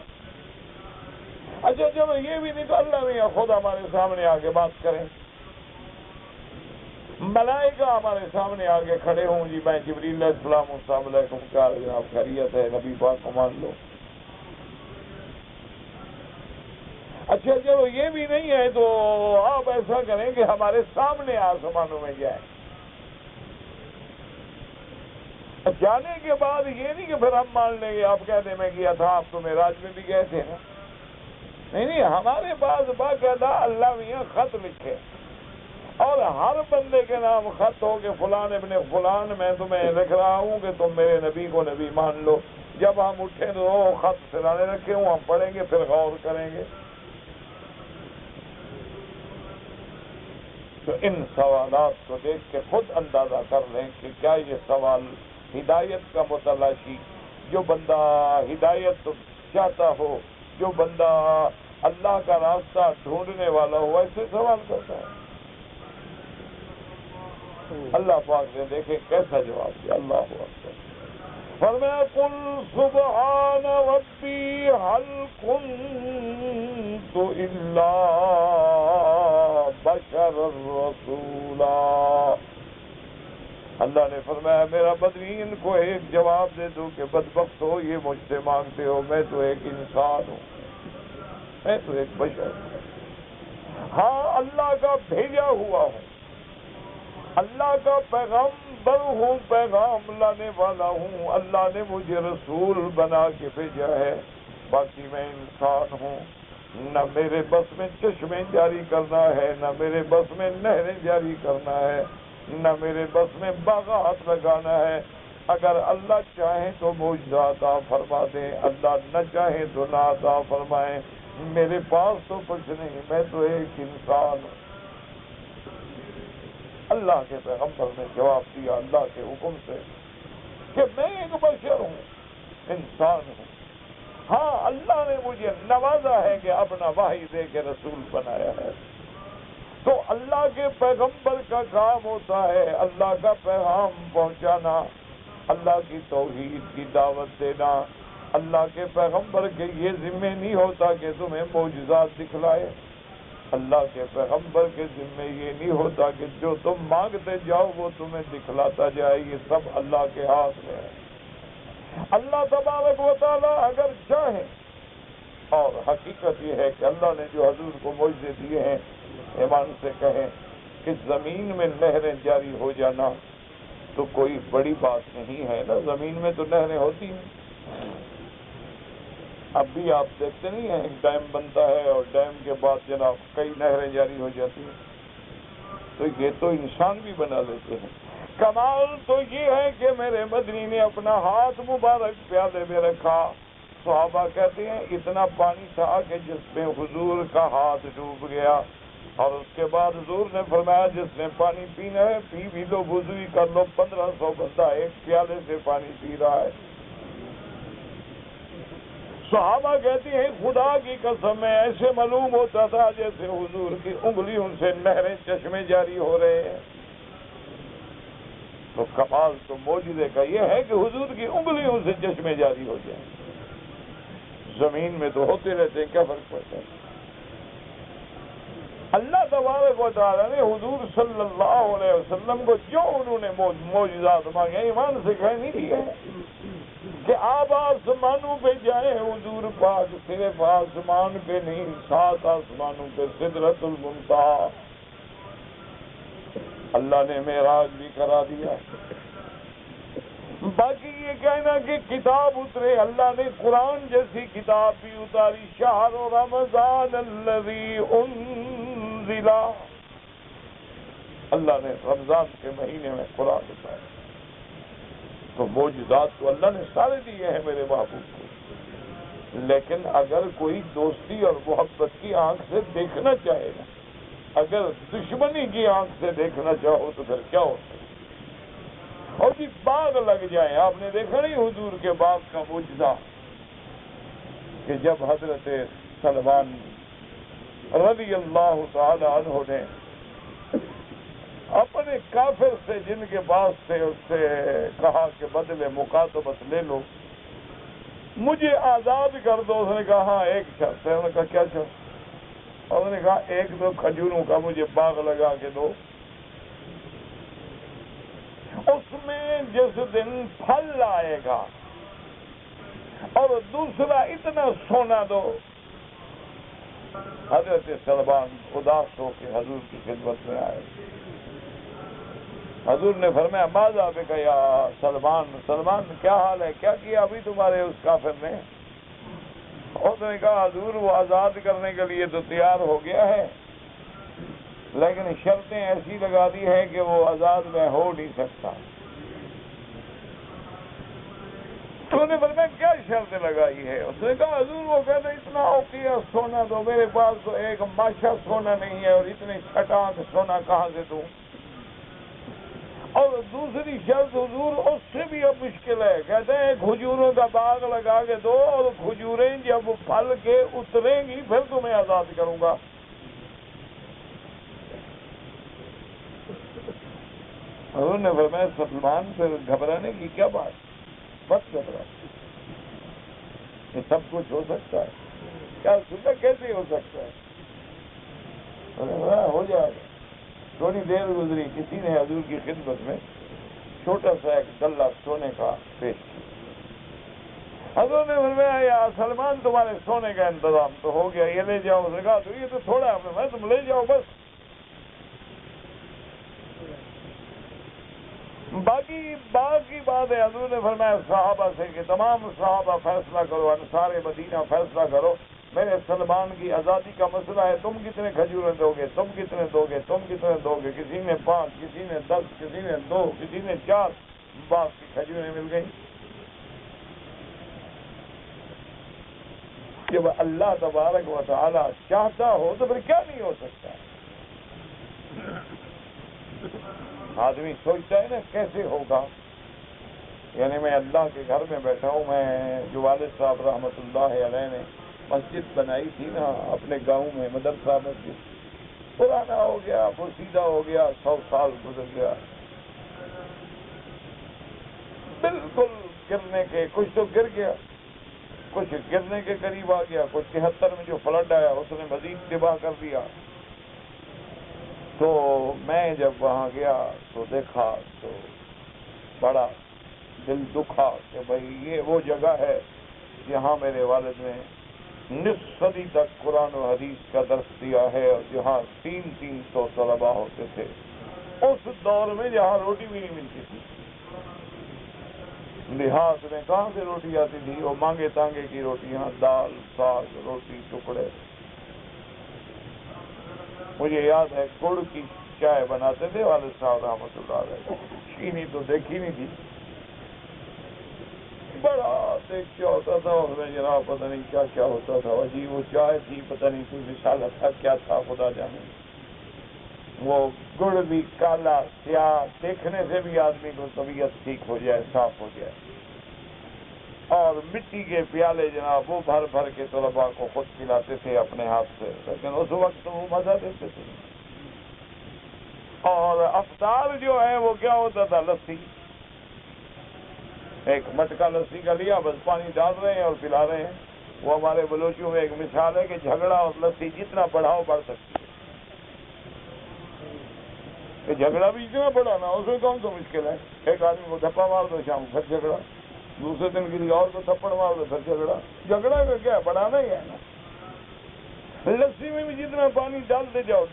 اچھا چلو یہ بھی نہیں تو اللہ نے خود ہمارے سامنے آگے بات کریں، ملائکہ ہمارے سامنے آگے کھڑے ہوں، جی میں جبریل علیہ السلام، السلام علیکم، کیا جناب خیریت ہے، نبی پاک کو مان لو۔ اچھا چلو یہ بھی نہیں ہے تو آپ ایسا کریں کہ ہمارے سامنے آسمانوں میں جائیں، جانے کے بعد یہ نہیں کہ پھر ہم مان لیں گے، آپ کہہ دیں میں گیا تھا، آپ تو معراج میں بھی گئے تھے نا، نہیں، ہمارے پاس باقاعدہ اللہ میاں خط لکھے، اور ہر بندے کے نام خط ہو کہ فلان ابن فلان میں تمہیں لکھ رہا ہوں کہ تم میرے نبی کو نبی مان لو۔ جب ہم اٹھیں تو وہ خط سرانے رکھے ہوں، ہم پڑھیں گے، پھر غور کریں گے۔ تو ان سوالات کو دیکھ کے خود اندازہ کر لیں کہ کیا یہ سوال ہدایت کا متلاشی، جو بندہ ہدایت چاہتا ہو، جو بندہ اللہ کا راستہ ڈھونڈنے والا ہو، ایسے سوال کرتا ہے۔ اللہ پاک نے دیکھیں کیسا جواب دیا، اللہ اکبر۔ فرمایا قل سبحان ربی هل كنت الا بشرا رسولا۔ اللہ نے فرمایا میرا بدنی ان کو ایک جواب دے دو کہ بدبخت ہو، یہ مجھ سے مانگتے ہو، میں تو ایک انسان ہوں، میں تو ایک بشر ہوں، ہاں اللہ کا بھیجا ہوا ہوں، اللہ کا پیغمبر ہوں، پیغام لانے والا ہوں، اللہ نے مجھے رسول بنا کے بھیجا ہے، باقی میں انسان ہوں، نہ میرے بس میں چشمے جاری کرنا ہے، نہ میرے بس میں نہریں جاری کرنا ہے، نہ میرے بس میں باغات لگانا ہے۔ اگر اللہ چاہیں تو معجزہ عطا فرما دیں، اللہ نہ چاہیں تو نہ عطا فرمائیں، میرے پاس تو کچھ نہیں، میں تو ایک انسان ہوں۔ اللہ کے پیغمبر نے جواب دیا اللہ کے حکم سے کہ میں ایک بشر ہوں، انسان ہوں، ہاں اللہ نے مجھے نوازا ہے کہ اپنا وحی دے کے رسول بنایا ہے۔ تو اللہ کے پیغمبر کا کام ہوتا ہے اللہ کا پیغام پہنچانا، اللہ کی توحید کی دعوت دینا۔ اللہ کے پیغمبر کے یہ ذمہ نہیں ہوتا کہ تمہیں معجزات دکھلائے، اللہ کے پیغمبر کے ذمہ یہ نہیں ہوتا کہ جو تم مانگتے جاؤ وہ تمہیں دکھلاتا جائے، یہ سب اللہ کے ہاتھ میں ہے۔ اللہ تبارک و تعالی اگر چاہیں، اور حقیقت یہ ہے کہ اللہ نے جو حضور کو معجزے دیے ہیں ایمان سے کہیں کہ زمین میں نہریں جاری ہو جانا تو کوئی بڑی بات نہیں ہے نا، زمین میں تو نہریں ہوتی ہیں۔ اب بھی آپ دیکھتے نہیں ہیں، ایک ڈیم بنتا ہے اور ڈیم کے بعد جناب کئی نہریں جاری ہو جاتی ہیں، تو یہ تو انسان بھی بنا لیتے ہیں۔ کمال تو یہ ہے کہ میرے مدنی نے اپنا ہاتھ مبارک پیالے میں رکھا، صحابہ کہتے ہیں اتنا پانی تھا کہ جس میں حضور کا ہاتھ ڈوب گیا، اور اس کے بعد حضور نے فرمایا جس نے پانی پینا ہے پی بھی لو، وضو ہی کر لو، 1500 بندہ ایک پیالے سے پانی پی رہا ہے۔ صحابہ کہتی ہیں خدا کی قسم میں ایسے معلوم ہوتا تھا جیسے حضور کی انگلیوں سے نہریں چشمے جاری ہو رہے ہیں۔ تو کمال تو معجزے کا یہ ہے کہ حضور کی انگلیوں سے چشمے جاری ہو جائیں۔ زمین میں تو ہوتے رہتے ہیں، کیا فرق پڑتا ہے؟ اللہ تبارک و تعالیٰ نے حضور صلی اللہ علیہ وسلم کو جو انہوں نے معجزات مانگے، ایمان سے کہہ نہیں دیا کہ آپ آسمانوں پہ جائیں، حضور پاک صرف آسمان پہ نہیں، 7 آسمانوں پہ سدرۃ المنتہا اللہ نے معراج بھی کرا دیا۔ باقی یہ کہنا کہ کتاب اترے، اللہ نے قرآن جیسی کتاب بھی اتاری، شہر رمضان الذی انزل، اللہ نے رمضان کے مہینے میں قرآن اتارا۔ تو معجزات تو اللہ نے سارے دیے ہیں میرے محبوب کو، لیکن اگر کوئی دوستی اور محبت کی آنکھ سے دیکھنا چاہے نا، اگر دشمنی کی آنکھ سے دیکھنا چاہو تو پھر کیا ہوتا ہے؟ اور جی باغ لگ جائیں، آپ نے دیکھا نہیں حضور کے باغ کا معجزہ کہ جب حضرت سلمان رضی اللہ تعالی عنہ نے اپنے کافر سے جن کے پاس تھے اس سے کہا کہ بدلے مکاتبت لے لو، مجھے آزاد کر دو، اس نے کہا ہاں ایک شرط ہے۔ انہوں نے کہا کیا شرط؟ اور انہوں نے کہا ایک دو کھجوروں کا مجھے باغ لگا کے دو، اس میں جس دن پھل آئے گا، اور دوسرا اتنا سونا دو۔ حضرت سلمان اداس ہو کے حضور کی خدمت میں آئے، حضور نے فرمایا ماذا بک یا سلمان، سلمان کیا حال ہے، کیا کیا ابھی تمہارے اس کافر نے؟ اس نے کہا حضور وہ آزاد کرنے کے لیے تو تیار ہو گیا ہے، لیکن شرطیں ایسی لگا دی ہیں کہ وہ آزاد میں ہو نہیں سکتا۔ تو نے فرمایا کیا شرط لگائی ہے؟ اس نے کہا حضور وہ کہتے اتنا اوقیہ سونا دو، میرے پاس تو ایک ماشا سونا نہیں ہے، اور اتنے چھٹانک سونا کہاں سے دوں؟ اور دوسری شرط حضور اس سے بھی اب مشکل ہے، کہتے ہیں کھجوروں کا باغ لگا کے دو، اور کھجوریں جب پھل کے اتریں گی پھر تمہیں آزاد کروں گا۔ حضور نے فرمایا سلمان پھر گھبرانے کی کیا بات، مت گھبرا، یہ سب کچھ ہو سکتا ہے، کیا صبح کیسے ہو سکتا ہے؟ ہو جائے گا۔ تھوڑی دیر گزری، کسی نے حضور کی خدمت میں چھوٹا سا ایک ڈلہ سونے کا پیش کیا۔ حضور نے فرمایا یا سلمان تمہارے سونے کا انتظام تو ہو گیا، یہ لے جاؤ۔ اس نے کہا تو یہ تو تھوڑا ہے، میں تم لے جاؤ بس، باقی بات ہے۔ حضور نے فرمایا صحابہ سے کہ تمام صحابہ فیصلہ کرو، انصار مدینہ فیصلہ کرو، میرے سلمان کی آزادی کا مسئلہ ہے، تم کتنے کھجوریں دو گے، تم کتنے دو گے، تم کتنے دو گے؟ کسی نے 5، کسی نے 10، کسی نے 2، کسی نے 4 باغ کی کھجوریں مل گئی۔ جب اللہ تبارک و تعالی چاہتا ہو تو پھر کیا نہیں ہو سکتا؟ آدمی سوچتا ہے نا کیسے ہوگا، یعنی میں اللہ کے گھر میں بیٹھا ہوں، میں جو والد صاحب رحمت اللہ علیہ نے مسجد بنائی تھی نا اپنے گاؤں میں، مدرسہ مسجد، پرانا ہو گیا، پوسیدہ ہو گیا، 100 سال گزر گیا، بالکل گرنے کے، کچھ تو گر گیا، کچھ گرنے کے قریب آ گیا، کچھ 73 میں جو فلڈ آیا اس نے مزید تباہ کر دیا۔ تو میں جب وہاں گیا تو دیکھا تو بڑا دل دکھا کہ بھائی یہ وہ جگہ ہے جہاں میرے والد نے نصف صدی تک قرآن و حدیث کا درس دیا ہے، اور جہاں 300 طلباء ہوتے تھے، اس دور میں جہاں روٹی بھی نہیں ملتی تھی، دیہات میں کہاں سے روٹی آتی تھی؟ وہ مانگے تانگے کی روٹیاں، دال ساگ روٹی ٹکڑے۔ مجھے یاد ہے گڑ کی چائے بناتے تھے والد صاحب رحمۃ اللہ علیہ، چینی تو دیکھی نہیں تھی، بڑا دیکھا ہوتا تھا اس میں جناب پتہ نہیں کیا کیا ہوتا تھا، عجیب وہ چائے تھی، پتہ نہیں کوئی رسالہ تھا کیا تھا خدا جانے۔ وہ گڑ بھی کالا سیاہ، دیکھنے سے بھی آدمی کو طبیعت ٹھیک ہو جائے، صاف ہو جائے، اور مٹی کے پیالے جناب وہ بھر بھر کے طلباء کو خود پلاتے تھے اپنے ہاتھ سے، لیکن اس وقت وہ مزہ دیتے تھے۔ اور افطار جو ہے وہ کیا ہوتا تھا؟ لسی، ایک مٹکا لسی کا لیا، بس پانی ڈال رہے ہیں اور پلا رہے ہیں۔ وہ ہمارے بلوچیوں میں ایک مثال ہے کہ جھگڑا اور لسی جتنا بڑھاؤ بڑھ سکتی ہے، کہ جھگڑا بھی اتنا بڑا نا، اس میں کون سا مشکل ہے؟ ایک آدمی کو دھپا مار دو، شام پھر جھگڑا، دوسرے دن کسی اور کو تھپڑ مار دو، پھر جھگڑا۔ جھگڑا کا کیا بڑھانا ہی ہے نا۔ لسی میں بھی جتنا پانی ڈالتے جاؤ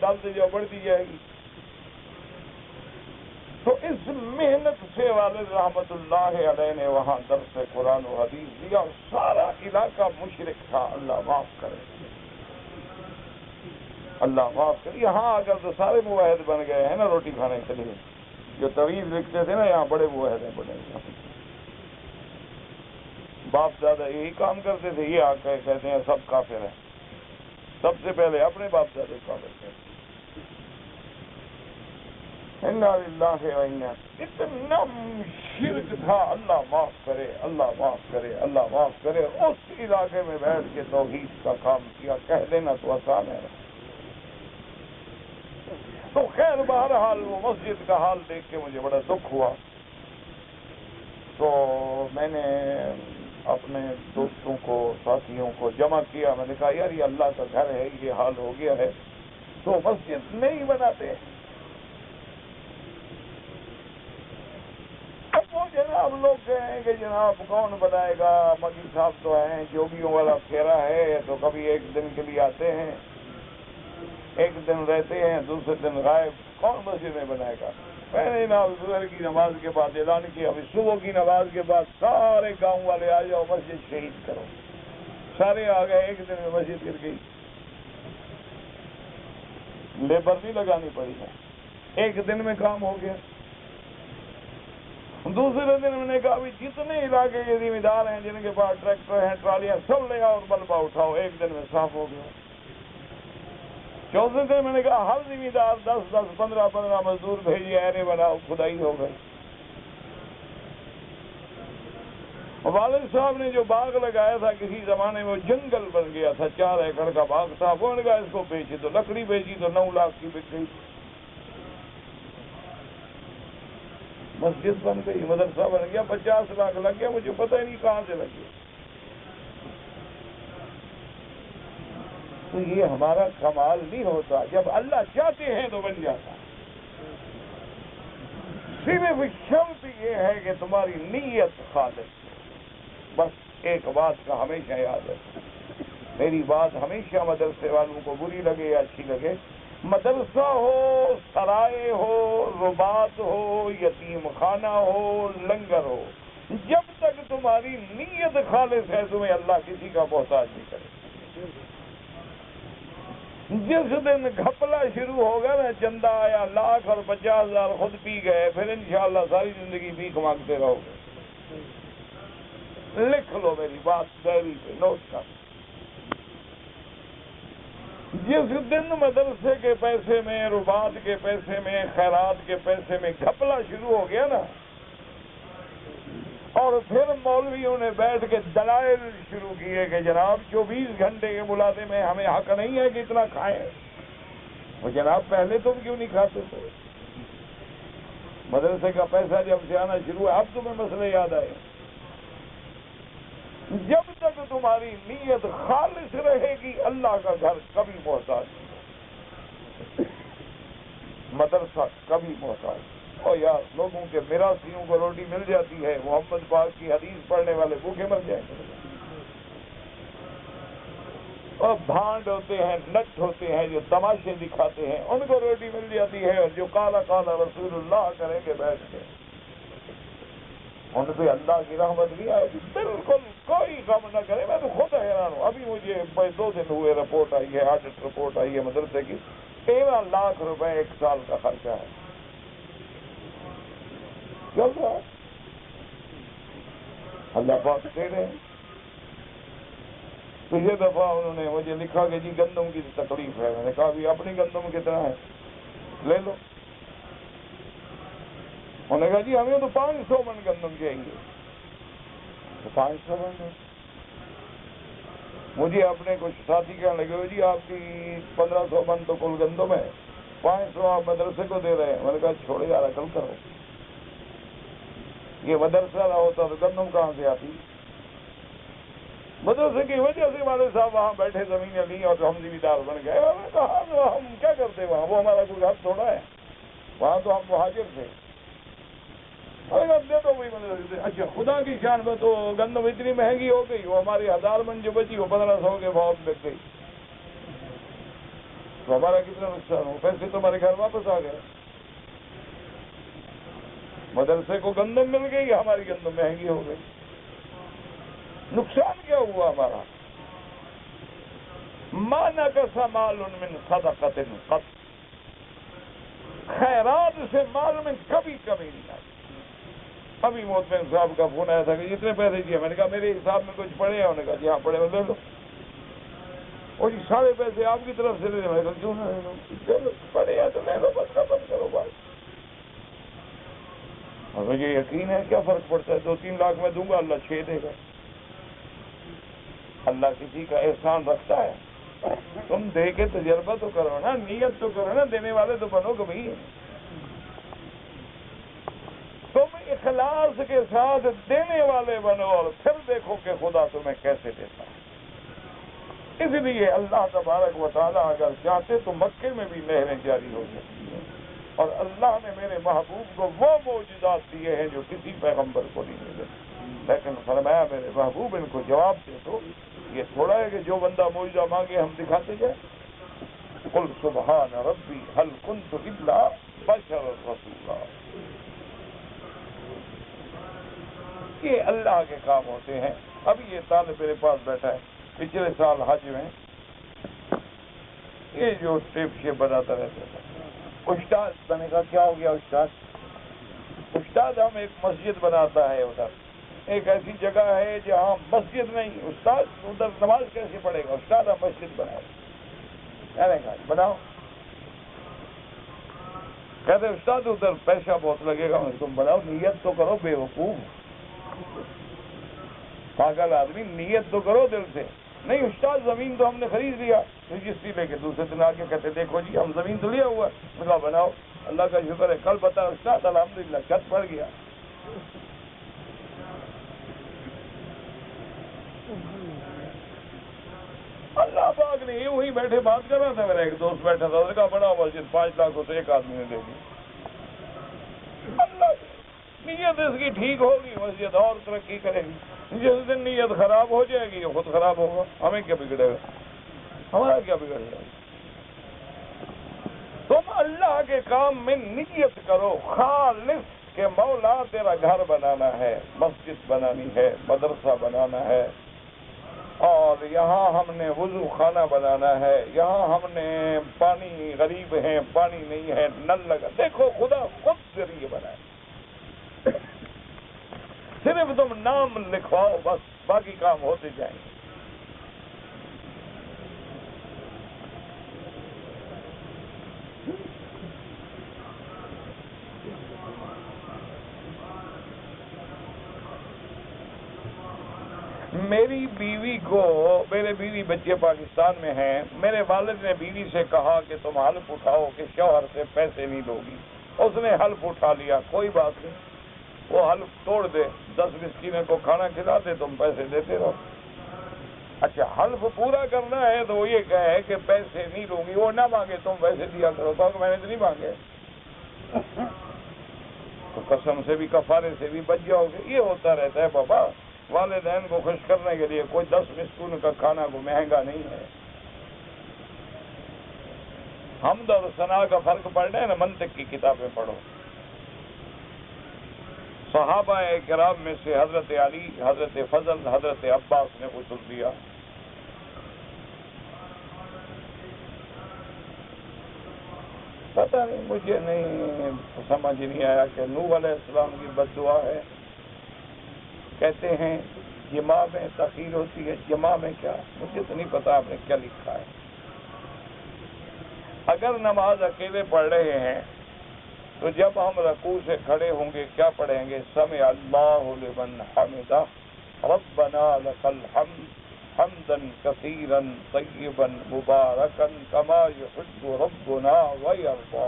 بڑھتی جائے گی۔ تو اس محنت سے والد رحمت اللہ علیہ نے وہاں درس قرآن و حدیث دیا، اور سارا علاقہ مشرک تھا، اللہ معاف کرے، اللہ معاف کرے۔ یہاں آ کر تو سارے موحد بن گئے ہیں نا روٹی کھانے کے لیے، جو طویل لکھتے تھے نا یہاں بڑے موحد ہیں، بڑے باپ دادا یہی کام کرتے تھے، یہ آ کے کہتے ہیں سب کافر ہیں، سب سے پہلے اپنے باپ دادے کافر تھے۔ اتنا شرک تھا، اللہ معاف کرے، اللہ معاف کرے، اللہ معاف کرے۔ اس علاقے میں بیٹھ کے توحید کا کام کیا، کہہ دینا تو آسان ہے۔ تو خیر بہرحال وہ مسجد کا حال دیکھ کے مجھے بڑا دکھ ہوا، تو میں نے اپنے دوستوں کو ساتھیوں کو جمع کیا، میں نے کہا یار یہ اللہ کا گھر ہے، یہ حال ہو گیا ہے تو مسجد نہیں بناتے۔ وہ جناب لوگ کہیں کہ جناب کون بنائے گا، مکی صاحب تو ہیں، جوگیوں والا پھیرا ہے، تو کبھی ایک دن کے لیے آتے ہیں، ایک دن رہتے ہیں، دوسرے دن غائب، کون مسجد میں بنائے گا؟ میں نے جناب ظہر کی نماز کے بعد اعلان کیا، ابھی صبح کی نماز کے بعد سارے گاؤں والے آ جاؤ، مسجد شہید کرو۔ سارے آ گئے، ایک دن میں مسجد گر گئی، لیبر بھی لگانی پڑی ہے، ایک دن میں کام ہو گیا۔ دوسرے دن میں نے کہا بھی جتنے علاقے کے ذمہ دار ہیں، جن کے پاس ٹریکٹر ہیں، ٹرالیاں، سب لے آؤ اور ملبہ اٹھاؤ، ایک دن میں صاف ہو گیا۔ چوتھے دن میں نے کہا ہر ذمہ دار 10 15 مزدور بھیجیے، ایرے بناؤ، کھدائی ہو گئی۔ والد صاحب نے جو باغ لگایا تھا کسی زمانے میں، وہ جنگل بن گیا تھا، 4 ایکڑ کا باغ تھا، وہ نے کہا اس کو بیچے، تو لکڑی بیچی تو 9 لاکھ کی بک گئی۔ مسجد بن گئی، مدرسہ بن گیا، 50 لاکھ لگ گیا، مجھے پتہ ہی نہیں کہاں سے لگ گیا۔ تو یہ ہمارا کمال نہیں ہوتا، جب اللہ چاہتے ہیں تو بن جاتا۔ صرف شرط یہ ہے کہ تمہاری نیت خالص ہو۔ بس ایک بات کا ہمیشہ یاد ہے، میری بات ہمیشہ مدرسے والوں کو بری لگے یا اچھی لگے، مدرسہ ہو، سرائے ہو، رباط ہو، یتیم خانہ ہو، لنگر ہو، جب تک تمہاری نیت خالص ہے تمہیں اللہ کسی کا محتاج نہیں کرے۔ جس دن گھپلا شروع ہوگا نا، چندہ آیا 1,00,000 اور 50,000 خود پی گئے، پھر انشاءاللہ ساری زندگی بھیک مانگتے رہو گے۔ لکھ لو میری بات ڈائری پہ، نوٹ کر۔ جس دن مدرسے کے پیسے میں، رباط کے پیسے میں، خیرات کے پیسے میں گھپلا شروع ہو گیا نا، اور پھر مولویوں نے بیٹھ کے دلائل شروع کیے کہ جناب 24 گھنٹے کے ملازے میں ہمیں حق نہیں ہے کہ اتنا کھائیں۔ وہ جناب پہلے تم کیوں نہیں کھاتے تھے؟ مدرسے کا پیسہ جب سے آنا شروع ہے، اب تمہیں مسئلے یاد آئے۔ جب تک تمہاری نیت خالص رہے گی، اللہ کا گھر کبھی محتاج نہیں، مدرسہ کبھی محتاج نہیں۔ اور یار لوگوں کے میراثیوں کو روٹی مل جاتی ہے، محمد پاک کی حدیث پڑھنے والے بھوکے مر جائیں گے۔ اور بھانڈ ہوتے ہیں، نٹ ہوتے ہیں جو تماشے دکھاتے ہیں، ان کو روٹی مل جاتی ہے، اور جو کالا کالا رسول اللہ کریں گے بیٹھ کے، ان پہ اللہ کی رحمت نہیں آئے گی۔ بالکل کوئی غم نہ کرے، میں تو خود حیران ہوں۔ ابھی مجھے 2 دن ہوئے، رپورٹ آئی ہے، آڈٹ رپورٹ آئی ہے مدرسے کی، 13 لاکھ روپے 1 سال کا خرچہ ہے، چل رہا ہے، اللہ پاک دے رہے ہیں۔ پچھلے دفعہ انہوں نے مجھے لکھا کہ جی گندم کی تکلیف ہے، میں نے کہا بھی اپنی گندم کتنا ہے لے لو، انہوں نے کہا جی ہمیں تو 500 من گندم چاہیے، تو 500 من ہے۔ مجھے اپنے کچھ ساتھی کہنے لگے جی آپ کی 1500 من تو کل گندم ہے، 500 آپ مدرسے کو دے رہے ہیں، میں نے کہا چھوڑے یار عقل کرو، یہ مدرسہ نہ ہوتا تو گندم کہاں سے آتی؟ مدرسے کی وجہ سے والد صاحب وہاں بیٹھے زمینیں لی اور ہم زمیندار بن گئے۔ میں نے کہا ہم کیا کرتے وہاں، وہ ہمارا کوئی حق تھوڑا ہے، وہاں تو ہم مہاجر تھے۔ دے دو وہی مدرسے سے۔ اچھا خدا کی شان میں تو گندم اتنی مہنگی ہو گئی، وہ ہماری 1000 من جو بچی وہ 1500 کے بھاؤ لگ گئی، تو ہمارا کتنا نقصان ہو، پیسے تو ہمارے گھر واپس آ گئے۔ مدرسے کو گندم مل گئی، ہماری گندم مہنگی ہو گئی، نقصان کیا ہوا ہمارا؟ ما نقص مال من صدقۃ قط، خیرات سے مال میں کبھی کمی نہیں آتی۔ ابھی محتمین صاحب کا فون آیا تھا کہ اتنے پیسے دیے، میں نے کہا میرے حساب میں کچھ پڑے ہیں، انہوں نے کہا جی ہاں پڑے ہیں، لے لو۔ اور جی سارے پیسے آپ کی طرف سے لے لیں، میں نے کہا کیوں نہ لے لو، پڑے ہیں تو لے لو، بس ختم کرو بات۔ اور مجھے یقین ہے کیا فرق پڑتا ہے، 2-3 لاکھ میں دوں گا، اللہ 6 دے گا۔ اللہ کسی کا احسان رکھتا ہے، تم دے کے تجربہ تو کرو نا، نیت تو کرو نا، دینے والے تو بنو کبھی۔ تم اخلاص کے ساتھ دینے والے بنو اور پھر دیکھو کہ خدا تمہیں کیسے دیتا ہے۔ اس لیے اللہ تبارک و تعالیٰ اگر چاہتے تو مکے میں بھی نہریں جاری ہو سکتی ہیں، اور اللہ نے میرے محبوب کو وہ معجزات دیے ہیں جو کسی پیغمبر کو نہیں ملے، لیکن فرمایا میرے محبوب ان کو جواب دے دو، یہ تھوڑا ہے کہ جو بندہ معجزہ مانگے ہم دکھاتے جائیں۔ قل سبحان ربی هل كنت الا بشر رسولا، یہ اللہ کے کام ہوتے ہیں۔ ابھی یہ طالب میرے پاس بیٹھا ہے، پچھلے سال حج میں یہ جو ٹیپ شیپ بناتا رہتا تھا، استاد میں نے کہا کیا ہو گیا استاد ہم ایک مسجد بناتا ہے، ادھر ایک ایسی جگہ ہے جہاں مسجد نہیں، استاد ادھر نماز کیسے پڑھے گا، استاد ہم مسجد بنائے، میں نے کہا بناؤ، کہتے استاد ادھر پیسہ بہت لگے گا، تم بناؤ، نیت تو کرو بے وقوف پاگل آدمی، نیت تو کرو دل سے۔ نہیں استاد زمین تو ہم نے خرید لیا، رجسٹری لے کے دوسرے دن آ کے کہتے دیکھو جی ہم زمین تو لیا ہوا، میں کہا بناؤ، اللہ کا شکر ہے کل بتا استاد الحمدللہ چھت پڑ گیا۔ اللہ پاک نے یوں ہی بیٹھے بات کر رہا تھا، میرا ایک دوست بیٹھا تھا، اس نے کہا بڑا مسجد 5 لاکھ ہوتے ایک آدمی نے دے دی، اللہ نیت اس کی ٹھیک ہوگی مسجد اور ترقی کرے گی، جس دن نیت خراب ہو جائے گی خود خراب ہوگا، ہمیں کیا بگڑے گا، ہمارا کیا بگڑ جائے گا۔ تم اللہ کے کام میں نیت کرو خالص کہ مولا تیرا گھر بنانا ہے، مسجد بنانی ہے، مدرسہ بنانا ہے، اور یہاں ہم نے وضو خانہ بنانا ہے، یہاں ہم نے پانی غریب ہیں، پانی نہیں ہے، نل لگا، دیکھو خدا خود ذریعے بنائے، صرف تم نام لکھواؤ بس، باقی کام ہوتے جائیں گے۔ میری بیوی کو، میرے بیوی بچے پاکستان میں ہیں، میرے والد نے بیوی سے کہا کہ تم حلف اٹھاؤ کہ شوہر سے پیسے نہیں لو گی، اس نے حلف اٹھا لیا، کوئی بات نہیں، وہ حلف توڑ دے، 10 مسکینوں کو کھانا کھلا دے، تم پیسے دیتے رہو۔ اچھا حلف پورا کرنا ہے تو وہ یہ کہے کہ پیسے نہیں لوں گی، وہ نہ مانگے تم پیسے دیا کرو، کہ میں نے تو نہیں مانگے، تو قسم سے بھی کفارے سے بھی بچ جاؤ گے۔ یہ ہوتا رہتا ہے بابا، والدین کو خوش کرنے کے لیے کوئی 10 مسکین کا کھانا کو مہنگا نہیں ہے، حمد اور ثنا کا فرق پڑھنا ہے نا، منطق کی کتابیں پڑھو۔ صحابہ کرام میں سے حضرت علی، حضرت فضل، حضرت عباس نے غسل دیا۔ پتہ نہیں، مجھے نہیں سمجھ نہیں آیا کہ نوح علیہ السلام کی بد دعا ہے۔ کہتے ہیں جماع میں تاخیر ہوتی ہے، جماع میں کیا، مجھے تو نہیں پتا آپ نے کیا لکھا ہے۔ اگر نماز اکیلے پڑھ رہے ہیں تو جب ہم رکوع سے کھڑے ہوں گے کیا پڑھیں گے؟ سمع اللہ لمن حمدہ ربنا لک الحمد حمدا کثیرا طیبا مبارکا کما یحب ربنا ویرضی۔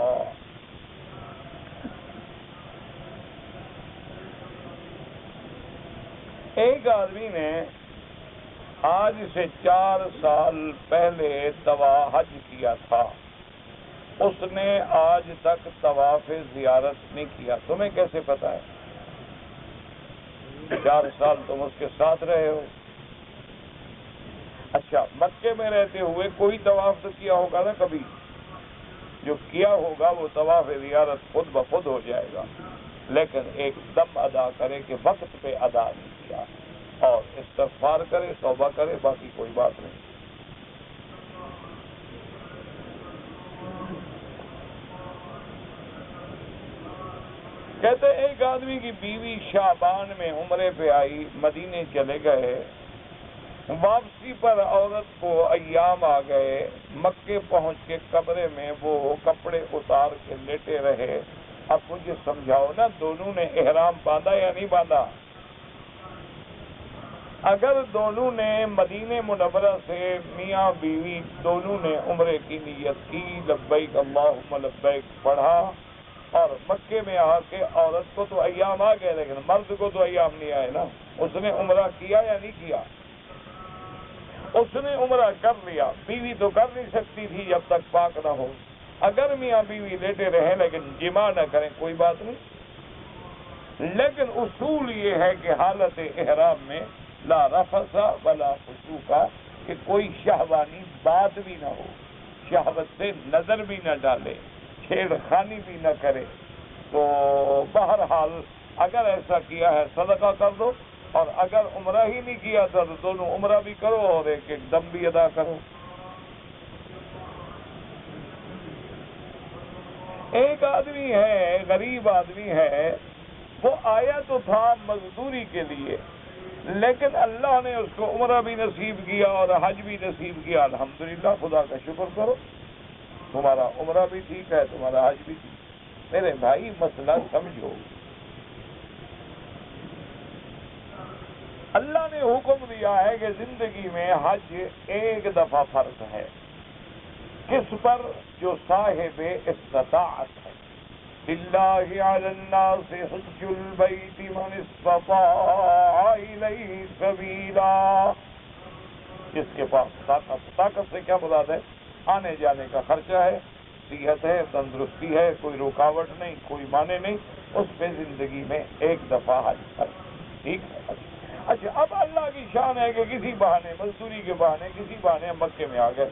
ایک آدمی نے آج سے 4 سال پہلے حج کیا تھا، اس نے آج تک طواف زیارت نہیں کیا، تمہیں کیسے پتا ہے؟ 4 سال تم اس کے ساتھ رہے ہو۔ اچھا، مکے میں رہتے ہوئے کوئی طواف تو کیا ہوگا نا کبھی؟ جو کیا ہوگا وہ طواف زیارت خود بخود ہو جائے گا، لیکن ایک دم ادا کرے کہ وقت پہ ادا نہیں کیا، اور استغفار کرے، توبہ کرے، باقی کوئی بات نہیں۔ کہتے ایک آدمی کی بیوی شعبان میں عمرے پہ آئی، مدینے چلے گئے، واپسی پر عورت کو ایام آ گئے، مکے پہنچ کے کمرے میں وہ کپڑے اتار کے لیٹے رہے۔ اب مجھے سمجھاؤ نا، دونوں نے احرام باندھا یا نہیں باندھا؟ اگر دونوں نے مدینہ منورہ سے میاں بیوی دونوں نے عمرے کی نیت کی، لبیک اللہم لبیک پڑھا، اور مکے میں آ کے عورت کو تو ایام آ گئے لیکن مرد کو تو ایام نہیں آئے نا، اس نے عمرہ کیا یا نہیں کیا؟ اس نے عمرہ کر لیا، بیوی تو کر نہیں سکتی تھی جب تک پاک نہ ہو۔ اگر میاں بیوی لیٹے رہیں لیکن جماع نہ کریں کوئی بات نہیں، لیکن اصول یہ ہے کہ حالت احرام میں لا رفث ولا فسوق، کہ کوئی شہوانی بات بھی نہ ہو، شہوت سے نظر بھی نہ ڈالے، چھیڑ خانی بھی نہ کرے۔ تو بہرحال اگر ایسا کیا ہے صدقہ کر دو، اور اگر عمرہ ہی نہیں کیا تھا تو دونوں عمرہ بھی کرو اور ایک ایک دم بھی ادا کرو۔ ایک آدمی ہے، غریب آدمی ہے، وہ آیا تو تھا مزدوری کے لیے، لیکن اللہ نے اس کو عمرہ بھی نصیب کیا اور حج بھی نصیب کیا۔ الحمدللہ، خدا کا شکر کرو، تمہارا عمرہ بھی ٹھیک ہے، تمہارا حج بھی ٹھیک۔ میرے بھائی مسئلہ سمجھو، اللہ نے حکم دیا ہے کہ زندگی میں حج ایک دفعہ فرض ہے، کس پر؟ جو صاحب استطاعت ہے۔ للہ علی الناس حج البیت من استطاع الیہ سبیلا، جس کے پاس طاقت سے کیا مراد ہے؟ آنے جانے کا خرچہ ہے، صحت ہے، تندرستی ہے، کوئی رکاوٹ نہیں، کوئی معنی نہیں، اس پہ زندگی میں ایک دفعہ حج فرض، ٹھیک ہے؟ اچھا، اب اللہ کی شان ہے کہ کسی بہانے، مزدوری کے بہانے، کسی بہانے مکے میں آ گئے۔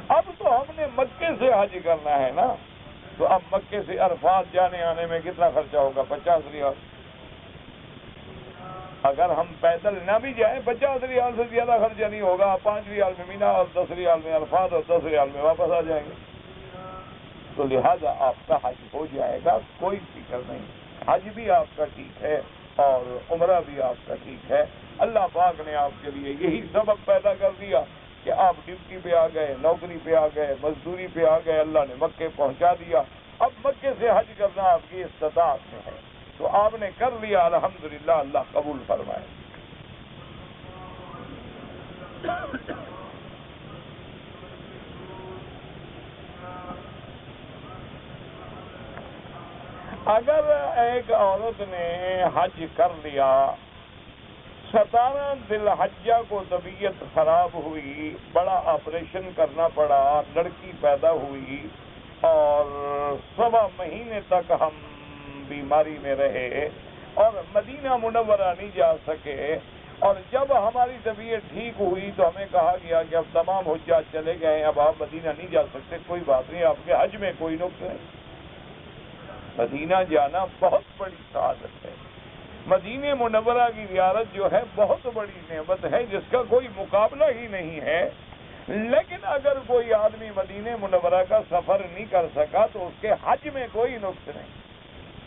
اب تو ہم نے مکے سے حج کرنا ہے نا، تو اب مکے سے عرفات جانے آنے میں کتنا خرچہ ہوگا؟ 50 ریال۔ اگر ہم پیدل نہ بھی جائیں 50 ریال سے زیادہ خرچہ نہیں ہوگا، 5 ریال میں مینا اور 10 ریال میں عرفات اور 10 ریال میں واپس آ جائیں گے، تو لہذا آپ کا حج ہو جائے گا، کوئی فکر نہیں، حج بھی آپ کا ٹھیک ہے اور عمرہ بھی آپ کا ٹھیک ہے۔ اللہ پاک نے آپ کے لیے یہی سبب پیدا کر دیا کہ آپ ڈیوٹی پہ آ گئے، نوکری پہ آ گئے، مزدوری پہ آ گئے، اللہ نے مکے پہنچا دیا۔ اب مکے سے حج کرنا آپ کی استطاعت میں ہے، تو آپ نے کر لیا، الحمدللہ، اللہ قبول فرمائے۔ اگر ایک عورت نے حج کر لیا، 17 ذی الحجہ کو طبیعت خراب ہوئی، بڑا آپریشن کرنا پڑا، لڑکی پیدا ہوئی اور 1.25 مہینے تک ہم بیماری میں رہے اور مدینہ منورہ نہیں جا سکے، اور جب ہماری طبیعت ٹھیک ہوئی تو ہمیں کہا گیا کہ اب تمام حجاج چلے گئے، اب آپ مدینہ نہیں جا سکتے، کوئی بات نہیں، آپ کے حج میں کوئی نقص نہیں۔ مدینہ جانا بہت بڑی سعادت ہے۔ مدینہ منورہ کی زیارت جو ہے بہت بڑی نعمت ہے جس کا کوئی مقابلہ ہی نہیں ہے۔ لیکن اگر کوئی آدمی مدینہ منورہ کا سفر نہیں کر سکا تو اس کے حج میں کوئی نقص نہیں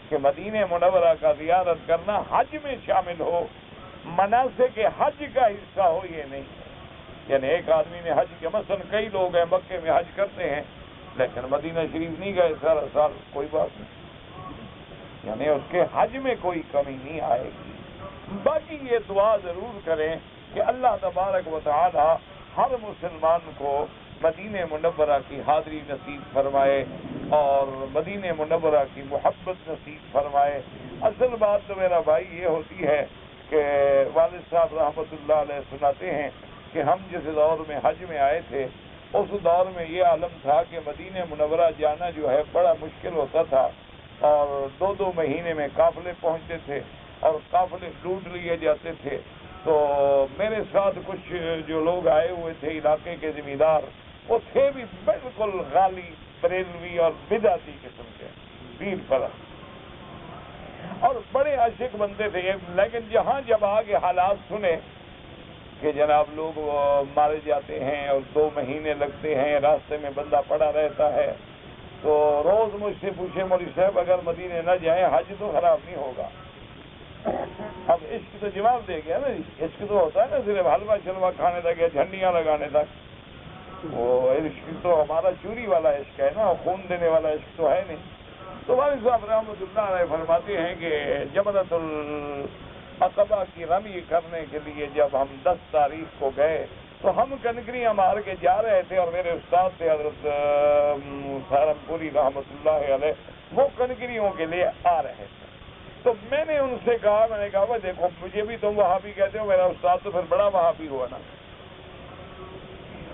کہ مدینہ منورہ کا زیارت کرنا حج میں شامل ہو، مناسک حج کا حصہ ہو، یہ نہیں ہے۔ یعنی ایک آدمی نے حج کے مثلا کئی لوگ ہیں مکے میں حج کرتے ہیں لیکن مدینہ شریف نہیں گئے سارا سال، کوئی بات نہیں، یعنی اس کے حج میں کوئی کمی نہیں آئے گی۔ باقی یہ دعا ضرور کریں کہ اللہ تبارک و تعالی ہر مسلمان کو مدینہ منورہ کی حاضری نصیب فرمائے اور مدینہ منورہ کی محبت نصیب فرمائے۔ اصل بات تو میرا بھائی یہ ہوتی ہے کہ والد صاحب رحمۃ اللہ علیہ سناتے ہیں کہ ہم جس دور میں حج میں آئے تھے اس دور میں یہ عالم تھا کہ مدینہ منورہ جانا جو ہے بڑا مشکل ہوتا تھا، اور 2 مہینے میں قافلے پہنچتے تھے اور قافلے لوٹ لیے جاتے تھے۔ تو میرے ساتھ کچھ جو لوگ آئے ہوئے تھے علاقے کے ذمہ دار، وہ تھے بھی بالکل غالی بریلوی اور بدعتی قسم کے پیر پرست اور بڑے عاشق بنتے تھے، لیکن جب آگے حالات سنے کہ جناب لوگ مارے جاتے ہیں اور 2 مہینے لگتے ہیں، راستے میں بندہ پڑا رہتا ہے، تو روز مجھ سے پوچھے مولوی صاحب اگر مدینے نہ جائیں حج تو خراب نہیں ہوگا۔ اب عشق تو جواب دے گیا نا جی، عشق تو ہوتا ہے نا صرف حلوہ شلوہ کھانے تک یا جھنڈیاں لگانے تک، وہ عشق تو ہمارا چوری والا عشق ہے نا، خون دینے والا عشق تو ہے نہیں۔ تو والد صاحب رحمۃ اللہ علیہ فرماتے ہیں کہ جمرۃ العقبہ کی رمی کرنے کے لیے جب ہم 10 تاریخ کو گئے تو ہم کنکریاں مار کے جا رہے تھے اور میرے استاد تھے حضرت سہارنپوری رحمۃ اللہ علیہ، وہ کنکریوں کے لیے آ رہے تھے۔ تو میں نے ان سے کہا، میں نے کہا بھائی دیکھو مجھے بھی تم وہابی کہتے ہو، میرا استاد تو پھر بڑا وہابی ہوا نا،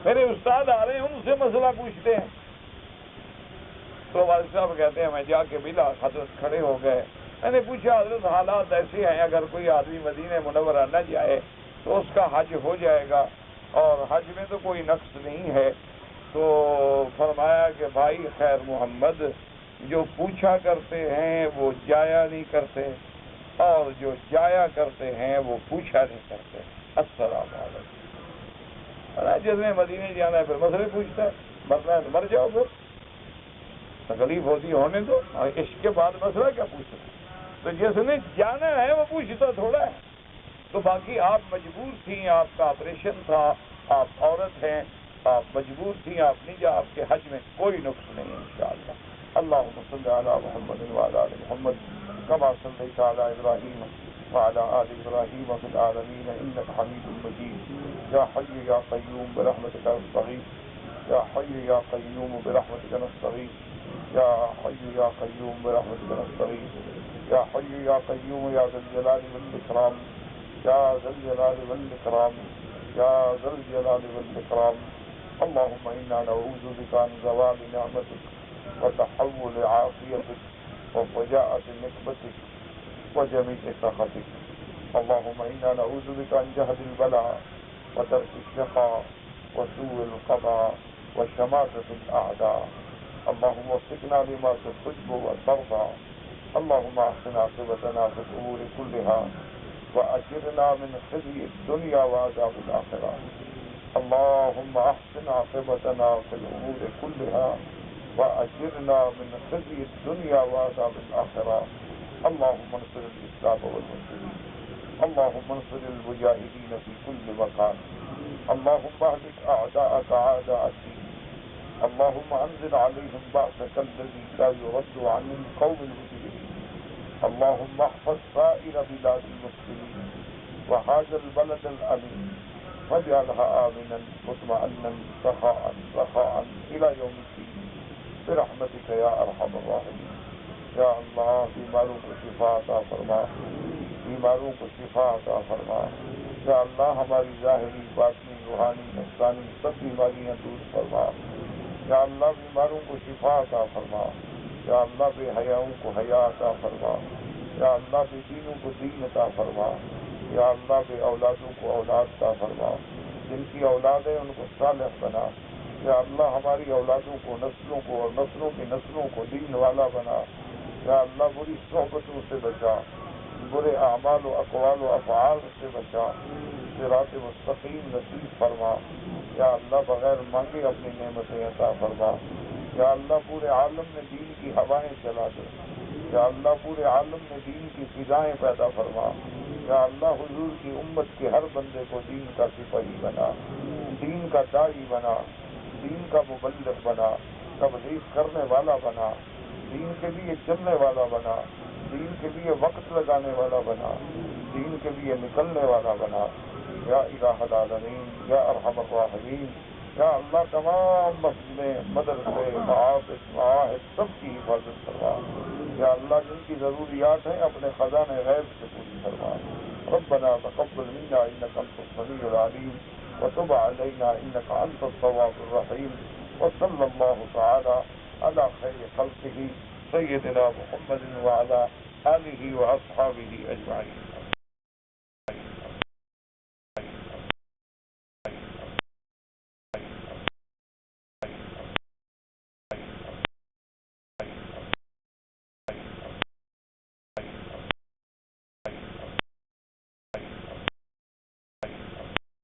میرے استاد آ رہے ہیں ان سے مسئلہ پوچھتے ہیں۔ تو والد صاحب کہتے ہیں میں جا کے ملا، حضرت کھڑے ہو گئے، میں نے پوچھا حضرت حالات ایسے ہیں اگر کوئی آدمی مدینہ منورہ نہ جائے تو اس کا حج ہو جائے گا اور حج میں تو کوئی نقص نہیں ہے؟ تو فرمایا کہ بھائی خیر محمد، جو پوچھا کرتے ہیں وہ جایا نہیں کرتے اور جو جایا کرتے ہیں وہ پوچھا نہیں کرتے۔ السلام علیکم۔ جس نے مدینے جانا ہے پھر مسئلے پوچھتا ہے، مرنا ہے تو مر جاؤ، پھر تکلیف ہوتی ہونے دو، اور عشق کے بعد مسئلہ کیا پوچھنا ہے؟ تو جس نے جانا ہے وہ پوچھتا تھوڑا ہے۔ تو باقی آپ مجبور تھیں، آپ کا آپریشن تھا، آپ عورت ہیں، آپ مجبور تھیں، آپ نہیں جا، آپ کے حج میں کوئی نقص نہیں ہے انشاءاللہ۔ اللہم صلی علی محمد وعلی آل محمد کما صلیت علی ابراہیم وعلی آل ابراہیم فی العالمین انک حمید مجید۔ یا حی یا قیوم برحمتک نستغیث، یا حی یا قیوم برحمتک نستغیث، یا حی یا قیوم برحمتک نستغیث، یا حی یا قیوم یا ذا الجلال والاکرام، یا ذا الجلال والاکرام، یا ذا الجلال والاکرام۔ اللهم انا نعوذ بك عن زوال نعمتك وتحول عافيتك وفجاءة نقمتك وجميع سخطك۔ اللهم انا نعوذ بك عن جهد البلاء وترك الشقاء وسوء القضاء وشماتة الأعداء۔ اللهم وفقنا لما تحب وترضى۔ اللهم احسن عاقبتنا في الأمور كلها وأجرنا من خزي الدنيا وعذاب الآخرة۔ اللهم احسن عاقبتنا في الأمور كلها وأجرنا من خزي الدنيا وعذاب الآخرة۔ اللهم انصر الإسلام والمسلمين، اللهم انصر المجاهدين في كل مكان، اللهم اهلك أعداءك أعداء الدين، اللهم انزل عليهم بأسك الذي لا يرد عن القوم المجرمين، اللهم احفظ سائر بلاد المسلمين وهذا البلد الأمين واجعلها آمنا مطمئنا رخاء رخاء إلى يوم الدين برحمتك یا ارحم الراحمین۔ یا اللہ بیماروں کو شفا عطا فرما، بیماروں کو شفا عطا فرما۔ یا اللہ ہماری ظاہری باطنی روحانی نفسانی سب بیماریاں دور فرما۔ یا اللہ بیماروں کو شفا عطا فرما۔ یا اللہ بے حیاؤں کو حیا عطا فرما۔ یا اللہ بے دینوں کو دین عطا فرما۔ یا اللہ بے اولادوں کو اولاد عطا فرما، جن کی اولاد ہے ان کو صالح بنا، یا اللہ ہماری اولادوں کو، نسلوں کو اور نسلوں کی نسلوں کو دین والا بنا، یا اللہ بری صحبتوں سے بچا، برے اعمال و اقوال و افعال سے بچا، صراط مستقیم نصیب فرما، یا اللہ بغیر مانگے اپنی نعمتیں عطا فرما، یا اللہ پورے عالم میں دین کی ہوائیں چلا دے، یا اللہ پورے عالم میں دین کی فضائیں پیدا فرما، یا اللہ حضور کی امت کے ہر بندے کو دین کا سپاہی بنا، دین کا داعی بنا، دین کا مبلغ بنا، تبلیغ کرنے والا بنا، دین کے لیے چلنے والا بنا، دین کے لیے وقت لگانے والا بنا، دین کے لیے نکلنے والا بنا، یا الہ العالمین، یا ارحم الراحمین، یا اللہ تمام مسجدیں، مدرسے، معاہد سب کی حفاظت فرما، یا اللہ جن کی ضروریات ہیں اپنے خزانے غیب سے پوری فرما، ربنا تقبل منا انک انت السمیع العلیم وتب علینا انک انت التواب الرحیم، وصلی اللہ تعالی علی خیر خلقہ سیدنا محمد وعلی آلہ واصحابہ اجمعین۔